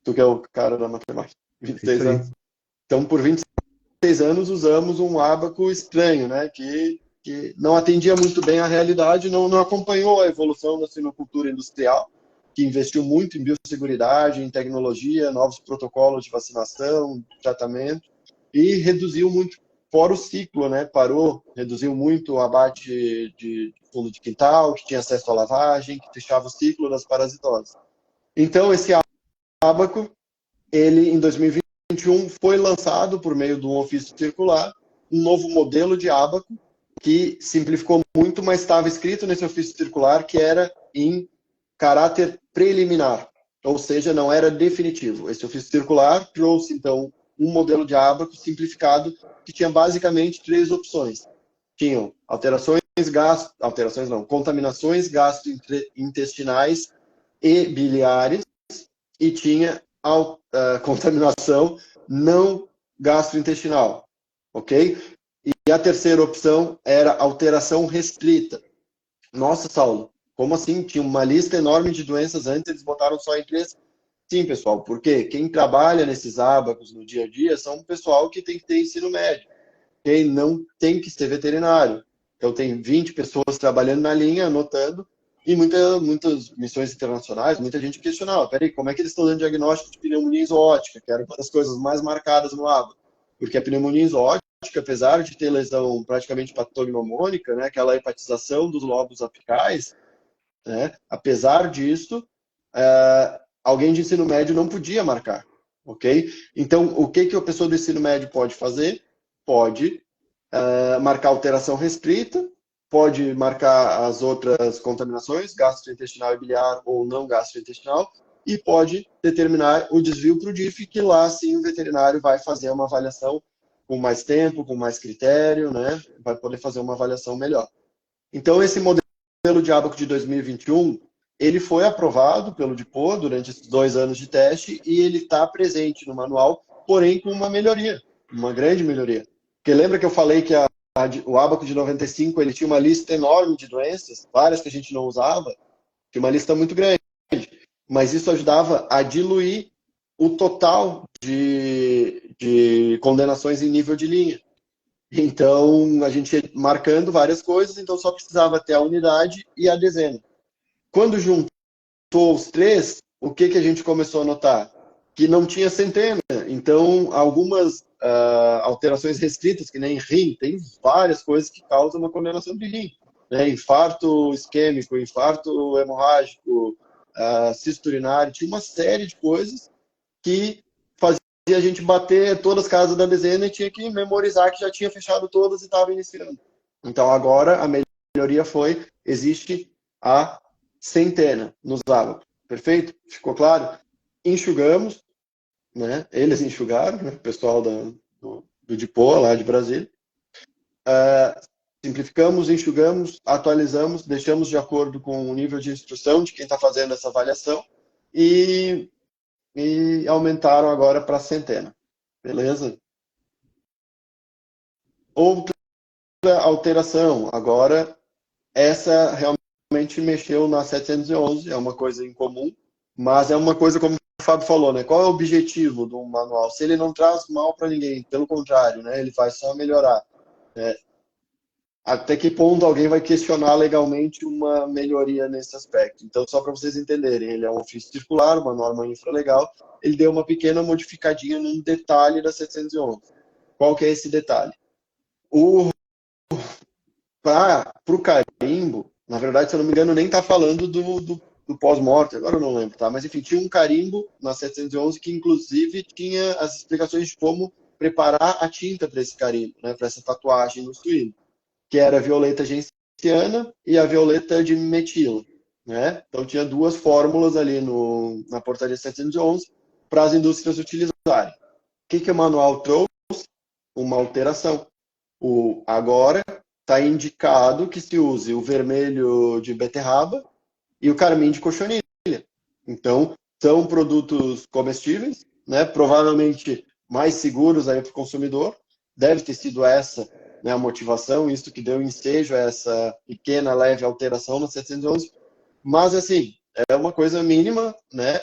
Tu que é o cara da matemática. É isso 26 aí. anos. Então, por 26 anos, usamos um ábaco estranho, né? Que não atendia muito bem à realidade, não acompanhou a evolução da sinocultura industrial, que investiu muito em biosseguridade, em tecnologia, novos protocolos de vacinação, tratamento, e reduziu muito, fora o ciclo, né? Reduziu muito o abate de fundo de quintal, que tinha acesso à lavagem, que fechava o ciclo das parasitoses. Então, esse ábaco, ele, em 2021, foi lançado por meio de um ofício circular, um novo modelo de ábaco, que simplificou muito, mas estava escrito nesse ofício circular que era em caráter preliminar, ou seja, não era definitivo. Esse ofício circular trouxe, então, um modelo de ábaco simplificado que tinha basicamente 3 opções. Tinham contaminações gastrointestinais e biliares, e tinha contaminação não gastrointestinal, ok? E a terceira opção era alteração restrita. Nossa, Saulo, como assim? Tinha uma lista enorme de doenças antes, eles botaram só em 3? Sim, pessoal, porque quem trabalha nesses ábacos no dia a dia são o pessoal que tem que ter ensino médio, quem não tem que ser veterinário. Então tem 20 pessoas trabalhando na linha, anotando, e muitas missões internacionais, muita gente questionava, peraí, como é que eles estão dando diagnóstico de pneumonia exótica, que era uma das coisas mais marcadas no ábaco? Porque a pneumonia exótica, apesar de ter lesão praticamente patognomônica, né, aquela hepatização dos lobos apicais, né, apesar disso, alguém de ensino médio não podia marcar, ok? Então, o que a pessoa do ensino médio pode fazer? Pode marcar alteração restrita, pode marcar as outras contaminações, gastrointestinal e biliar ou não gastrointestinal, e pode determinar o desvio para o DIF, que lá sim o veterinário vai fazer uma avaliação com mais tempo, com mais critério, né? Vai poder fazer uma avaliação melhor. Então, esse modelo de ábaco de 2021, ele foi aprovado pelo DIPO durante esses 2 anos de teste e ele está presente no manual, porém com uma melhoria, uma grande melhoria. Porque lembra que eu falei que o Abaco de 95 ele tinha uma lista enorme de doenças, várias que a gente não usava, tinha uma lista muito grande, mas isso ajudava a diluir o total de condenações em nível de linha. Então, a gente ia marcando várias coisas, então só precisava ter a unidade e a dezena. Quando juntou os três, o que a gente começou a notar? Que não tinha centena. Então, algumas alterações restritas, que nem rim, tem várias coisas que causam uma condenação de rim. Né? Infarto isquêmico, infarto hemorrágico, cisto urinário, tinha uma série de coisas que fazia a gente bater todas as casas da dezena e tinha que memorizar que já tinha fechado todas e estava iniciando. Então, agora, a melhoria foi, existe a centena nos ábacos. Perfeito? Ficou claro? Enxugamos, né? Eles enxugaram, né? O pessoal do DIPOA, lá de Brasília. Simplificamos, enxugamos, atualizamos, deixamos de acordo com o nível de instrução de quem está fazendo essa avaliação e aumentaram agora para centena. Beleza? Outra alteração, agora, essa realmente mexeu na 711, é uma coisa incomum, mas é uma coisa, como o Fábio falou, né? Qual é o objetivo do manual? Se ele não traz mal para ninguém, pelo contrário, né? Ele vai só melhorar. Né? Até que ponto alguém vai questionar legalmente uma melhoria nesse aspecto? Então, só para vocês entenderem, ele é um ofício circular, uma norma infralegal, ele deu uma pequena modificadinha num detalhe da 711. Qual que é esse detalhe? Para o carimbo, na verdade, se eu não me engano, nem está falando do pós-morte, agora eu não lembro, tá? Mas enfim, tinha um carimbo na 711 que inclusive tinha as explicações de como preparar a tinta para esse carimbo, né? Para essa tatuagem no suíno, que era a violeta genciana e a violeta de metila, né? Então tinha duas fórmulas ali na portaria 711 para as indústrias utilizarem. O que o manual trouxe? Uma alteração. Agora está indicado que se use o vermelho de beterraba e o carmim de cochonilha. Então, são produtos comestíveis, né? Provavelmente mais seguros aí para o consumidor. Deve ter sido essa, né, a motivação, isso que deu ensejo a essa pequena, leve alteração no 711. Mas, assim, é uma coisa mínima, né?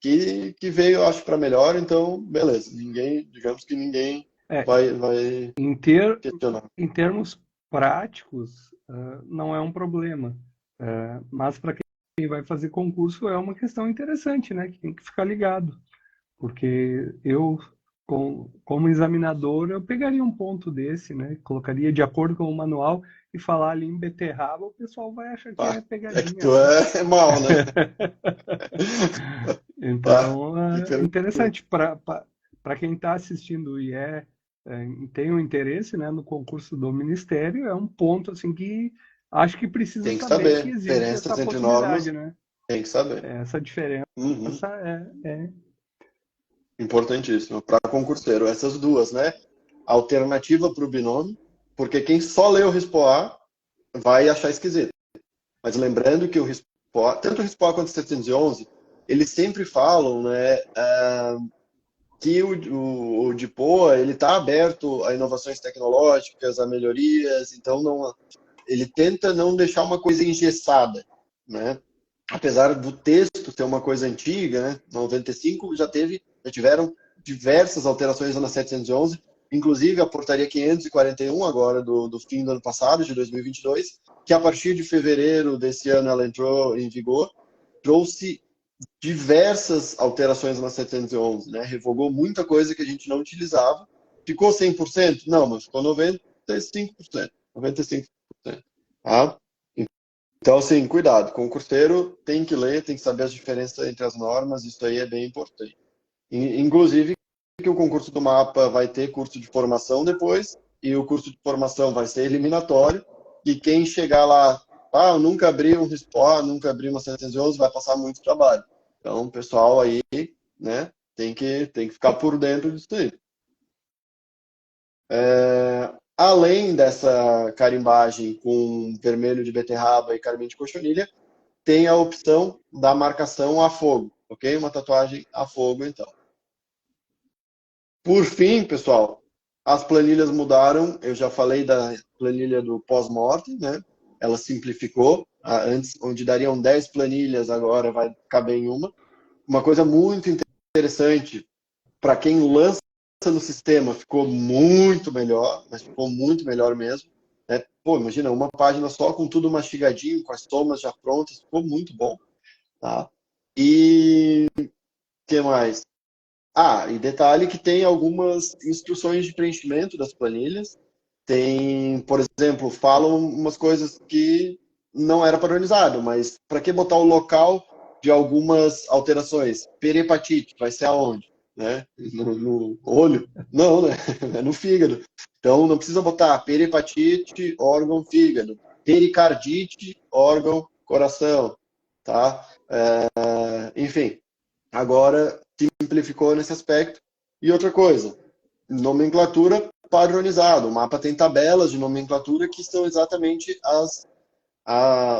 Que veio, eu acho, para melhor. Então, beleza. Digamos que ninguém É, vai em ter, questionar. em termos práticos, não é um problema. Mas para quem vai fazer concurso é uma questão interessante, né? Que tem que ficar ligado. Porque eu, como examinador, eu pegaria um ponto desse, né? Colocaria de acordo com o manual e falar ali em beterraba, o pessoal vai achar que é Pá, é que pegadinha, tu né? é mal, né? Pá, Então, que é pergunta. interessante para quem está assistindo e tem um interesse, né, no concurso do Ministério, é um ponto assim que acho que precisa Tem que saber que saber. existe essa Diferenças entre normas, possibilidade, né? tem que saber. Essa diferença Uhum. é Importantíssimo. Para concurseiro, essas duas, né? Alternativa para o binômio, porque quem só lê o RISPOA vai achar esquisito. Mas lembrando que o RISPOA, tanto o RISPOA quanto o 711, eles sempre falam, né, que o DIPOA ele está aberto a inovações tecnológicas, a melhorias, então ele tenta não deixar uma coisa engessada, né? Apesar do texto ser uma coisa antiga, né? 95 já tiveram diversas alterações na 711, inclusive a portaria 541 agora do fim do ano passado, de 2022, que a partir de fevereiro desse ano ela entrou em vigor, trouxe diversas alterações na 711, né? Revogou muita coisa que a gente não utilizava. Ficou 100%? Não, mas ficou 95%. 95%. Tá? Então, assim, cuidado. Concurseiro tem que ler, tem que saber as diferenças entre as normas, isso aí é bem importante. Inclusive, que o concurso do mapa vai ter curso de formação depois, e o curso de formação vai ser eliminatório, e quem chegar lá, eu nunca abri um RISPO, nunca abri uma 711, vai passar muito trabalho. Então, o pessoal aí, né, tem que ficar por dentro disso aí. Além dessa carimbagem com vermelho de beterraba e carmim de cochonilha, tem a opção da marcação a fogo, ok? Uma tatuagem a fogo, então. Por fim, pessoal, As planilhas mudaram, eu já falei da planilha do pós-mortem, né? Ela simplificou. Antes, onde dariam 10 planilhas, agora vai caber em uma. Uma coisa muito interessante, para quem lança no sistema, ficou muito melhor, mas ficou muito melhor mesmo. Né? Pô, imagina, uma página só com tudo mastigadinho, com as somas já prontas, ficou muito bom. Tá? E o que mais? E detalhe que tem algumas instruções de preenchimento das planilhas. Tem, por exemplo, falam umas coisas que não era padronizado, mas para que botar o local de algumas alterações? Peripatite, vai ser aonde? Né? No olho? Não, né? É no fígado. Então não precisa botar peripatite, órgão, fígado. Pericardite, órgão, coração. Tá? Enfim, agora simplificou nesse aspecto. E outra coisa, nomenclatura padronizada. O mapa tem tabelas de nomenclatura que são exatamente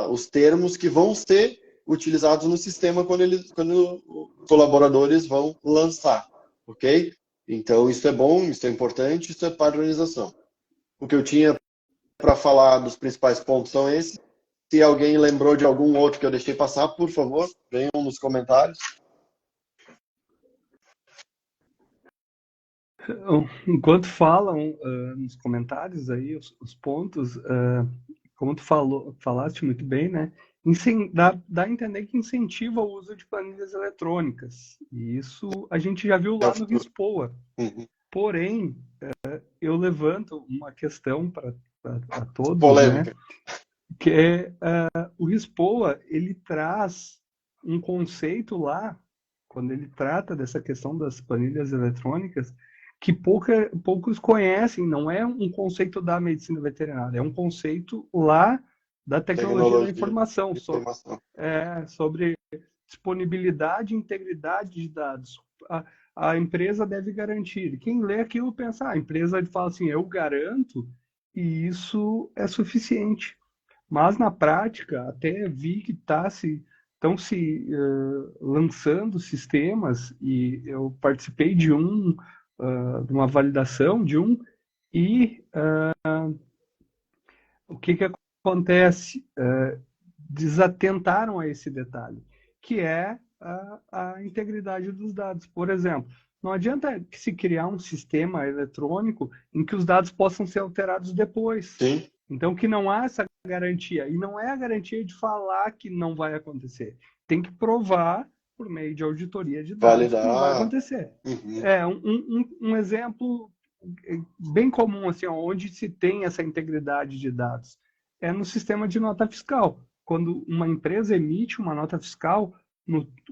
os termos que vão ser utilizados no sistema quando os colaboradores vão lançar, ok? Então isso é bom, isso é importante, isso é padronização. O que eu tinha para falar dos principais pontos são esses. Se alguém lembrou de algum outro que eu deixei passar, por favor, venham nos comentários. Enquanto falam nos comentários aí os pontos, como tu falaste muito bem, né? Dá a entender que incentiva o uso de planilhas eletrônicas. E isso a gente já viu É o lá no futuro. RISPOA. Uhum. Porém, eu levanto uma questão para todos, né? Polêmica. Que é o RISPOA, ele traz um conceito lá, quando ele trata dessa questão das planilhas eletrônicas, que poucos conhecem, não é um conceito da medicina veterinária, é um conceito lá da tecnologia da Tecnologia, informação, informação. sobre disponibilidade e integridade de dados. A empresa deve garantir. Quem lê aquilo pensa, a empresa fala assim, eu garanto, e isso é suficiente. Mas na prática, até vi que estão se lançando sistemas e eu participei de de uma validação de um, e o que acontece? Desatentaram a esse detalhe, que é a integridade dos dados. Por exemplo, não adianta se criar um sistema eletrônico em que os dados possam ser alterados depois. Sim. Então, que não há essa garantia. E não é a garantia de falar que não vai acontecer. Tem que provar, por meio de auditoria de dados, que não vai Validar. acontecer. Uhum. Um exemplo bem comum, assim, onde se tem essa integridade de dados, é no sistema de nota fiscal. Quando uma empresa emite uma nota fiscal,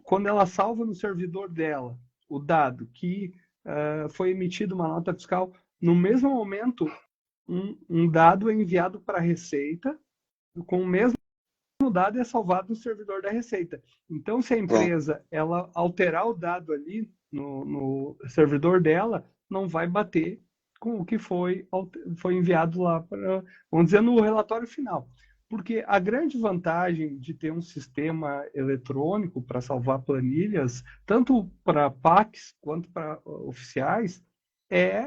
quando ela salva no servidor dela o dado que foi emitido uma nota fiscal, no mesmo momento, um dado é enviado para a Receita, com o mesmo dado é salvado no servidor da Receita. Então, se a Pronto. empresa ela alterar o dado ali no servidor dela, não vai bater com o que foi enviado lá para, vamos dizer, no relatório final. Porque a grande vantagem de ter um sistema eletrônico para salvar planilhas, tanto para PACs quanto para oficiais, é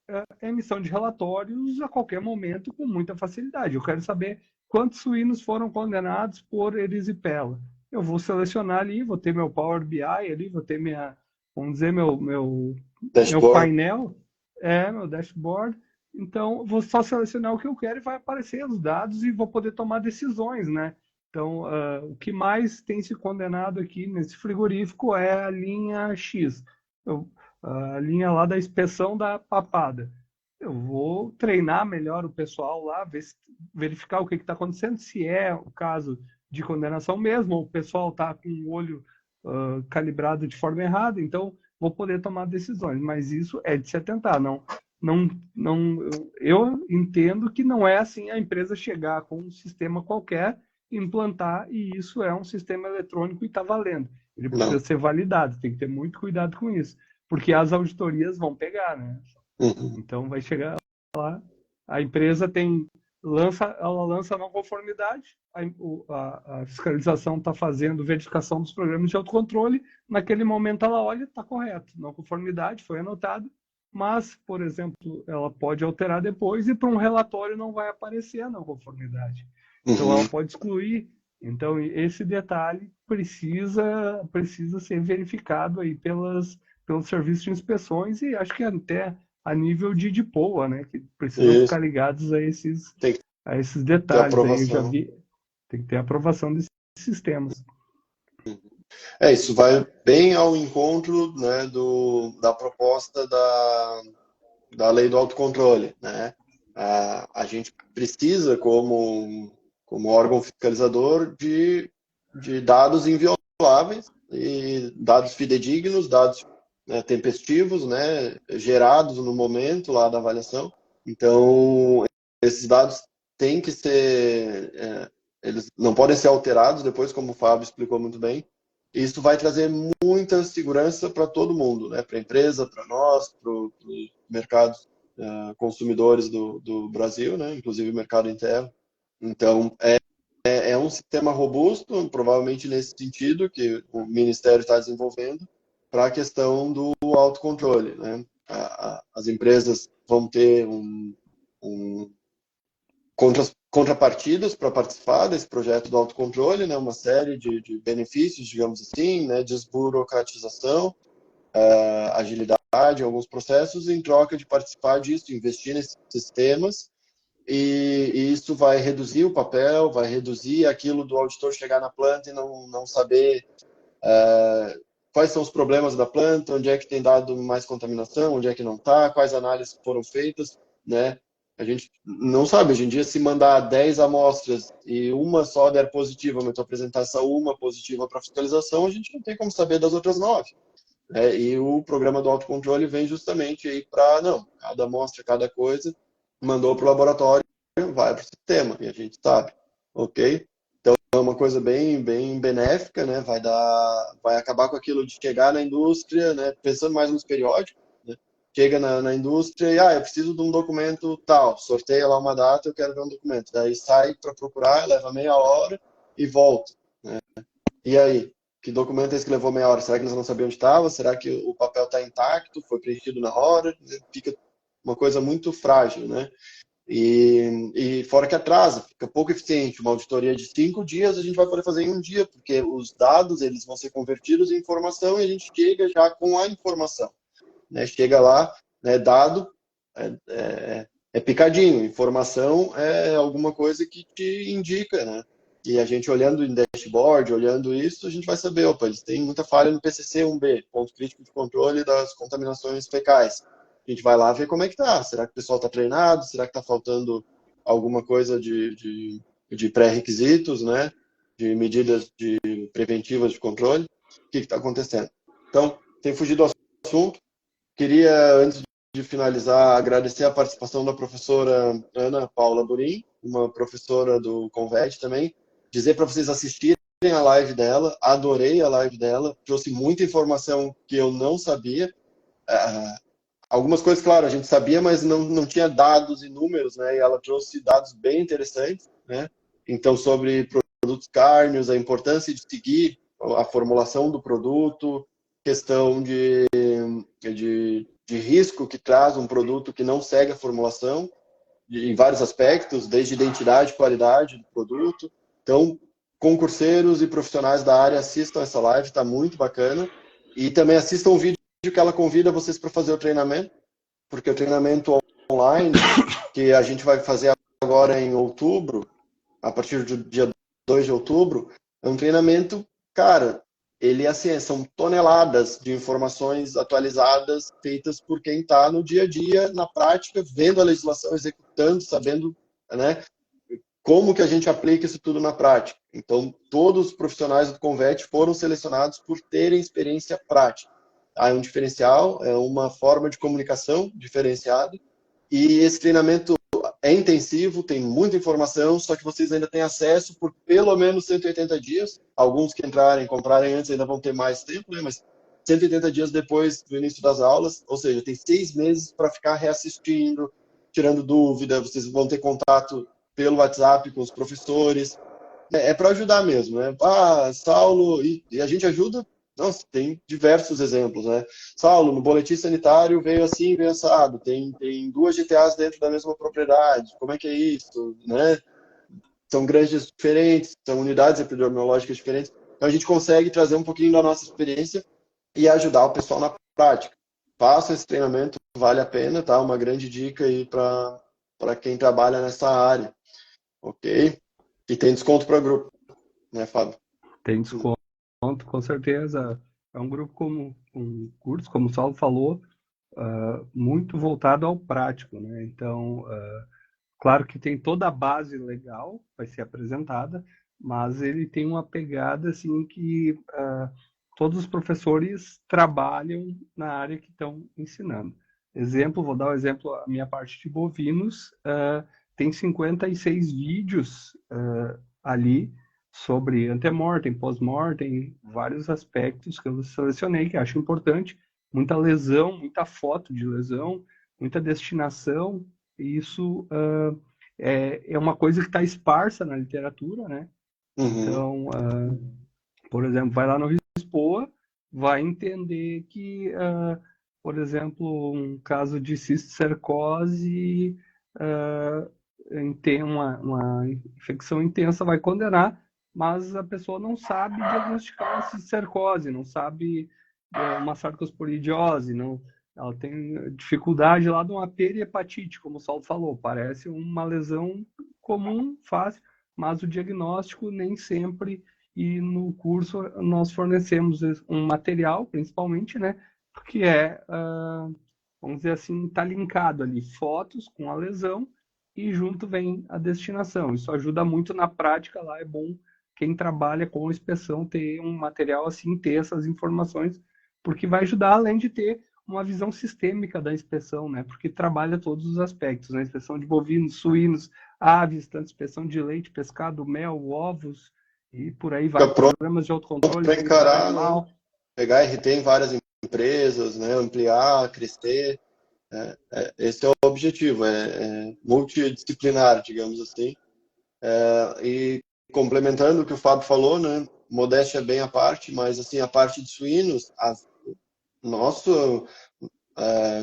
a emissão de relatórios a qualquer momento com muita facilidade. Eu quero saber quantos suínos foram condenados por erisipela. Eu vou selecionar ali, vou ter meu Power BI ali, vou ter vamos dizer, meu Dashboard. painel, meu dashboard. Então, vou só selecionar o que eu quero e vai aparecer os dados e vou poder tomar decisões, né? Então, o que mais tem se condenado aqui nesse frigorífico é a linha X. A linha lá da inspeção da papada. Eu vou treinar melhor o pessoal lá, verificar o que está acontecendo, se é o caso de condenação mesmo, ou o pessoal está com o olho calibrado de forma errada, então vou poder tomar decisões. Mas isso é de se atentar. Eu entendo que não é assim a empresa chegar com um sistema qualquer, implantar, e isso é um sistema eletrônico e está valendo. Ele precisa Não. ser validado, tem que ter muito cuidado com isso, porque as auditorias vão pegar, né? Uhum. Então vai chegar lá, a empresa ela lança a não conformidade, a fiscalização está fazendo verificação dos programas de autocontrole, naquele momento ela olha, está correto, não conformidade, foi anotado, mas, por exemplo, ela pode alterar depois e para um relatório não vai aparecer a não conformidade. Então, ela Uhum. pode excluir. Então, esse detalhe precisa ser verificado aí pelos serviços de inspeções e acho que até a nível de DPOA, né, que precisam Isso. ficar ligados Tem que a esses ter detalhes aí. Eu já aprovação. vi, tem que ter aprovação desses sistemas. Isso vai bem ao encontro, né, da proposta da lei do autocontrole, né? A gente precisa, como órgão fiscalizador, de dados invioláveis e dados fidedignos, dados, né, tempestivos, né, gerados no momento lá da avaliação. Então, esses dados têm que ser, eles não podem ser alterados depois, como o Fábio explicou muito bem. Isso vai trazer muita segurança para todo mundo, né? Para a empresa, para nós, para os mercados consumidores do Brasil, né? Inclusive o mercado interno. Então, é um sistema robusto, provavelmente nesse sentido, que o Ministério está desenvolvendo para a questão do autocontrole, né? As empresas vão ter um contrapartidas para participar desse projeto do autocontrole, né? Uma série de benefícios, digamos assim, né? Desburocratização, agilidade em alguns processos, em troca de participar disso, investir nesses sistemas, e isso vai reduzir o papel, vai reduzir aquilo do auditor chegar na planta e não saber quais são os problemas da planta, onde é que tem dado mais contaminação, onde é que não está, quais análises foram feitas, né? A gente não sabe, hoje em dia, se mandar 10 amostras e uma só der positiva, mas tu apresentar essa uma positiva para fiscalização, a gente não tem como saber das outras 9. E o programa do autocontrole vem justamente aí para, não, cada amostra, cada coisa, mandou para o laboratório, vai para o sistema, e a gente sabe, ok? Então é uma coisa bem benéfica, né? Vai acabar com aquilo de chegar na indústria, né? Pensando mais nos periódicos, né? Chega na indústria e, eu preciso de um documento tal, sorteia lá uma data, eu quero ver um documento. Daí sai para procurar, leva meia hora e volta. E aí? Que documento é esse que levou meia hora? Será que eles não sabiam onde estava? Será que o papel está intacto? Foi preenchido na hora? Fica uma coisa muito frágil, né? E fora que atrasa, fica pouco eficiente. Uma auditoria de 5 dias a gente vai poder fazer em um dia, porque os dados eles vão ser convertidos em informação e a gente chega já com a informação, né? Chega lá, né, dado é picadinho, informação é alguma coisa que te indica, né? E a gente olhando em dashboard, olhando isso, a gente vai saber, opa, eles têm muita falha no PCC1B, ponto crítico de controle das contaminações fecais. A gente vai lá ver como é que tá. Será que o pessoal está treinado? Será que está faltando alguma coisa de pré-requisitos, né? De medidas preventivas de controle? O que está acontecendo? Então, tem fugido do assunto. Queria, antes de finalizar, agradecer a participação da professora Ana Paula Burim, uma professora do Convet também. Dizer para vocês assistirem a live dela, adorei a live dela, trouxe muita informação que eu não sabia. Algumas coisas, claro, a gente sabia, mas não tinha dados e números, né? E ela trouxe dados bem interessantes, né? Então, sobre produtos cárneos, a importância de seguir a formulação do produto, questão de risco que traz um produto que não segue a formulação, em vários aspectos, desde identidade e qualidade do produto. Então, concurseiros e profissionais da área assistam essa live, está muito bacana. E também assistam o vídeo que ela convida vocês para fazer o treinamento, porque o treinamento online, que a gente vai fazer agora em outubro, a partir do dia 2 de outubro, é um treinamento, cara, ele assim, são toneladas de informações atualizadas feitas por quem está no dia a dia, na prática, vendo a legislação, executando, sabendo, né, como que a gente aplica isso tudo na prática. Então, todos os profissionais do Convet foram selecionados por terem experiência prática. É um diferencial, é uma forma de comunicação diferenciada, e esse treinamento é intensivo, tem muita informação, só que vocês ainda têm acesso por pelo menos 180 dias. Alguns que entrarem, comprarem antes ainda vão ter mais tempo, né? Mas 180 dias depois do início das aulas, ou seja, tem 6 meses para ficar reassistindo, tirando dúvida, vocês vão ter contato pelo WhatsApp com os professores. É para ajudar mesmo, né? Saulo, e a gente ajuda Nossa, tem diversos exemplos, né? Saulo, no boletim sanitário veio assim, veio assado. Tem duas GTAs dentro da mesma propriedade. Como é que é isso, né? São granjas diferentes, são unidades epidemiológicas diferentes. Então a gente consegue trazer um pouquinho da nossa experiência e ajudar o pessoal na prática. Faça esse treinamento, vale a pena, tá? Uma grande dica aí para quem trabalha nessa área, ok? E tem desconto para grupo, né, Fábio? Tem desconto, com certeza. É um grupo como um curso, como o Saulo falou, muito voltado ao prático, né? Então, claro que tem toda a base legal, vai ser apresentada, mas ele tem uma pegada assim que todos os professores trabalham na área que estão ensinando. Exemplo, vou dar um exemplo, a minha parte de bovinos, tem 56 vídeos ali sobre antemortem, pós-mortem, vários aspectos que eu selecionei que acho importante, muita lesão, muita foto de lesão, muita destinação, e isso é uma coisa que está esparsa na literatura, né? Uhum. Então, por exemplo, vai lá no Lisboa, vai entender que, por exemplo, um caso de cisticercose tem uma infecção intensa, vai condenar, mas a pessoa não sabe diagnosticar uma cisticercose, não sabe uma sarcosporidiose, não, ela tem dificuldade lá de uma perihepatite, como o Saulo falou, parece uma lesão comum, fácil, mas o diagnóstico nem sempre, e no curso nós fornecemos um material, principalmente, né, que vamos dizer assim, está linkado ali, fotos com a lesão, e junto vem a destinação. Isso ajuda muito na prática lá, é bom quem trabalha com inspeção ter um material assim, ter essas informações, porque vai ajudar, além de ter uma visão sistêmica da inspeção, né? Porque trabalha todos os aspectos, né? Inspeção de bovinos, suínos, aves, tanto inspeção de leite, pescado, mel, ovos, e por aí vai, Fica pronto programas de autocontrole, para bem-estar encarar, né? animal. Pegar RT em várias empresas, né? Ampliar, crescer. Esse é o objetivo, é multidisciplinar, digamos assim. E complementando o que o Fábio falou, né? Modéstia bem à parte, mas assim, a parte de suínos, nosso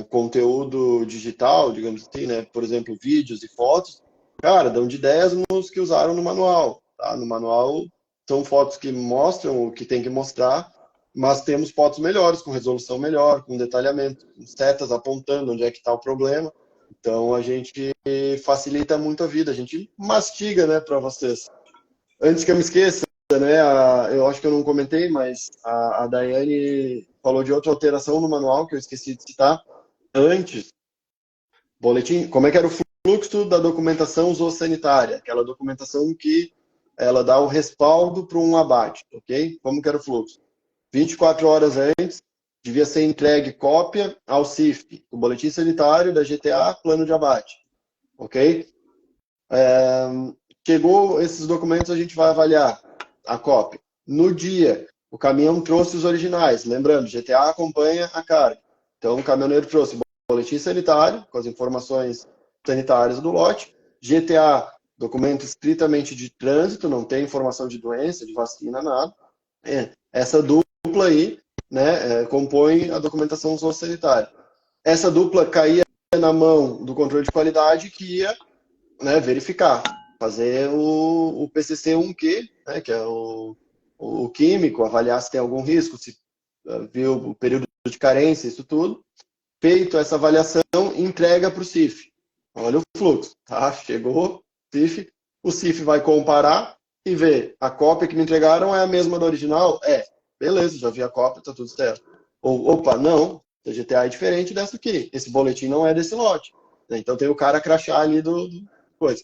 conteúdo digital, digamos assim, né? Por exemplo, vídeos e fotos, cara, dão de 10 nos que usaram no manual, tá? No manual são fotos que mostram o que tem que mostrar, mas temos fotos melhores, com resolução melhor, com detalhamento, com setas apontando onde é que está o problema. Então a gente facilita muito a vida, a gente mastiga, né, para vocês. Antes que eu me esqueça, né, eu acho que eu não comentei, mas a Daiane falou de outra alteração no manual que eu esqueci de citar. Antes, boletim, como é que era o fluxo da documentação zoossanitária? Aquela documentação que ela dá o respaldo para um abate, ok? Como que era o fluxo? 24 horas antes, devia ser entregue cópia ao CIF, o boletim sanitário da GTA, plano de abate, ok? Chegou esses documentos, a gente vai avaliar a cópia. No dia, o caminhão trouxe os originais. Lembrando, GTA acompanha a carga. Então, o caminhoneiro trouxe o boletim sanitário, com as informações sanitárias do lote. GTA, documento estritamente de trânsito, não tem informação de doença, de vacina, nada. Essa dupla aí, né, compõe a documentação sanitária. Essa dupla caía na mão do controle de qualidade, que ia, né, verificar, fazer o PCC1Q, né, que é o químico, avaliar se tem algum risco, se viu o período de carência, isso tudo. Feito essa avaliação, entrega para o CIF. Olha o fluxo, tá? Chegou, CIF, o CIF vai comparar e ver, a cópia que me entregaram é a mesma da original? Beleza, já vi a cópia, tá tudo certo. Ou, opa, não, a GTA é diferente dessa aqui, esse boletim não é desse lote. Então tem o cara crachá ali do coisa.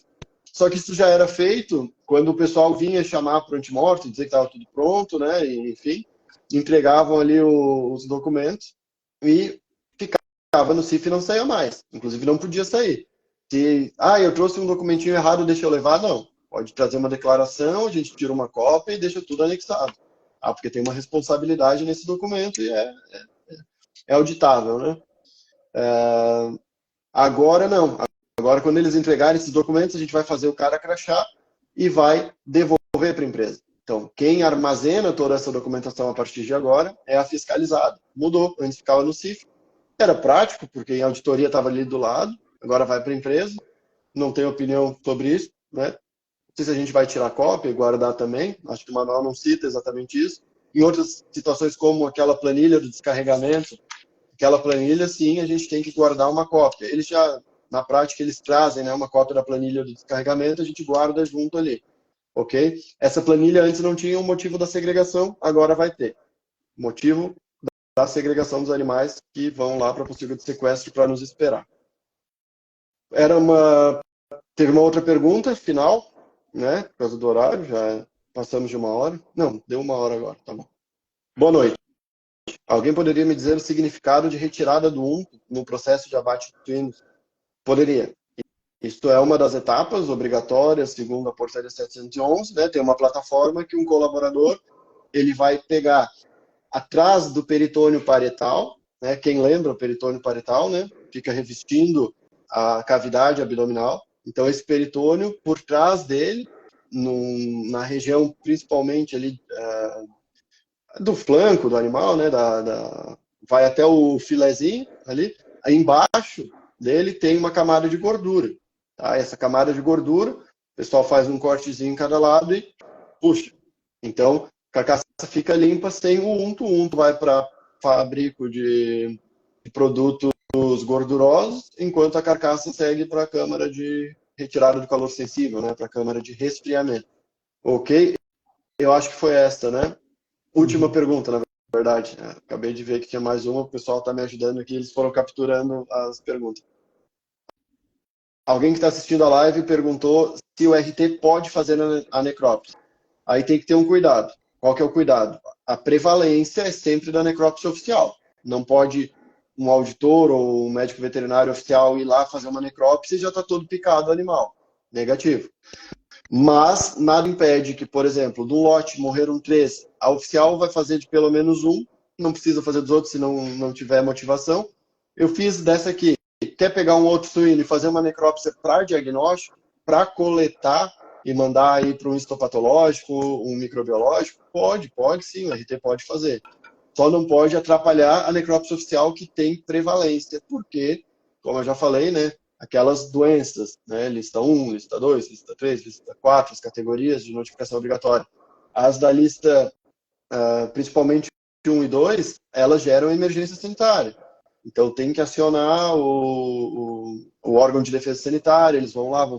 Só que isso já era feito quando o pessoal vinha chamar para o antemortem, dizer que estava tudo pronto, né? E, enfim, entregavam ali os documentos e ficava no CIF e não saía mais. Inclusive não podia sair. Se, eu trouxe um documentinho errado, deixa eu levar? Não. Pode trazer uma declaração, a gente tira uma cópia e deixa tudo anexado. Porque tem uma responsabilidade nesse documento e é auditável, né? Agora não. Agora, quando eles entregarem esses documentos, a gente vai fazer o cara crachá e vai devolver para a empresa. Então, quem armazena toda essa documentação a partir de agora é a fiscalizada. Mudou, antes ficava no CIF. Era prático, porque a auditoria estava ali do lado, agora vai para a empresa. Não tenho opinião sobre isso, né? Não sei se a gente vai tirar cópia e guardar também. Acho que o manual não cita exatamente isso. Em outras situações, como aquela planilha do descarregamento, aquela planilha, sim, a gente tem que guardar uma cópia. Eles já, na prática, eles trazem, né, uma cópia da planilha do descarregamento, a gente guarda junto ali, ok? Essa planilha antes não tinha o motivo da segregação, agora vai ter. Motivo da segregação dos animais que vão lá para a possível de sequestro para nos esperar. Teve uma outra pergunta final, né? Por causa do horário, já passamos de 1 hora. Não, deu 1 hora agora, tá bom. Boa noite. Alguém poderia me dizer o significado de retirada do UMP no processo de abate de suínos? Poderia. Isto é uma das etapas obrigatórias, segundo a portaria 711, né? Tem uma plataforma que um colaborador ele vai pegar atrás do peritônio parietal, né? Quem lembra o peritônio parietal, né? Fica revestindo a cavidade abdominal. Então esse peritônio, por trás dele, na região principalmente ali do flanco do animal, né? Vai até o filezinho ali. Aí embaixo dele tem uma camada de gordura. Tá? Essa camada de gordura, o pessoal faz um cortezinho em cada lado e puxa. Então, a carcaça fica limpa sem o unto. O unto vai para fabrico de produtos gordurosos, enquanto a carcaça segue para a câmara de retirada do calor sensível, né? Para a câmara de resfriamento. Ok? Eu acho que foi esta, né? Última pergunta, na verdade. Acabei de ver que tinha mais uma, o pessoal está me ajudando aqui, eles foram capturando as perguntas. Alguém que está assistindo a live perguntou se o RT pode fazer a necrópsia. Aí tem que ter um cuidado. Qual que é o cuidado? A prevalência é sempre da necrópsia oficial. Não pode um auditor ou um médico veterinário oficial ir lá fazer uma necrópsia e já está todo picado o animal. Negativo. Mas nada impede que, por exemplo, do lote morreram 3, a oficial vai fazer de pelo menos um, não precisa fazer dos outros se não tiver motivação. Eu fiz dessa aqui. Quer pegar um outro suíno e fazer uma necrópsia para diagnóstico, para coletar e mandar aí para um histopatológico, um microbiológico? Pode sim, o RT pode fazer. Só não pode atrapalhar a necrópsia oficial que tem prevalência, porque, como eu já falei, né, aquelas doenças, né, lista 1, lista 2, lista 3, lista 4, as categorias de notificação obrigatória. As da lista, principalmente 1 e 2, elas geram emergência sanitária. Então tem que acionar o órgão de defesa sanitária, eles vão lá, vão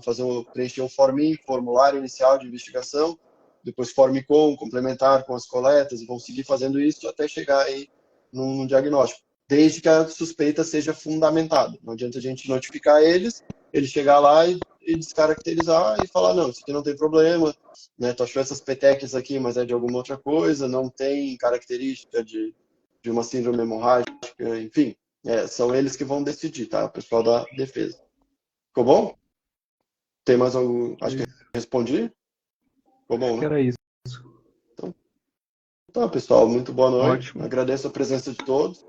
preencher um formulário inicial de investigação, depois formicom, complementar com as coletas, e vão seguir fazendo isso até chegar aí num diagnóstico. Desde que a suspeita seja fundamentada. Não adianta a gente notificar eles chegar lá e descaracterizar e falar, não, isso aqui não tem problema, né? Tu achou essas petequias aqui, mas é de alguma outra coisa, não tem característica de uma síndrome hemorrágica, enfim. São eles que vão decidir, tá? O pessoal da defesa. Ficou bom? Tem mais algum? Acho que respondi. Ficou bom, Acho que né? era isso. Então, pessoal, muito boa noite. Ótimo. Agradeço a presença de todos,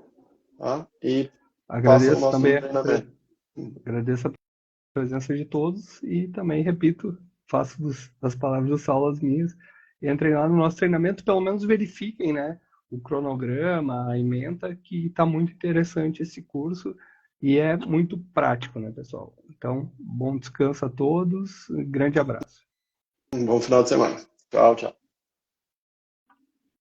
tá? E façam o Agradeço nosso também, treinamento. agradeço a presença de todos e também repito, faço das palavras do Saulo as minhas. Entrem lá no nosso treinamento, pelo menos verifiquem, né, o cronograma, a ementa, que está muito interessante esse curso e é muito prático, né, pessoal? Então, bom descanso a todos, grande abraço. Um bom final de semana. Tchau, tchau.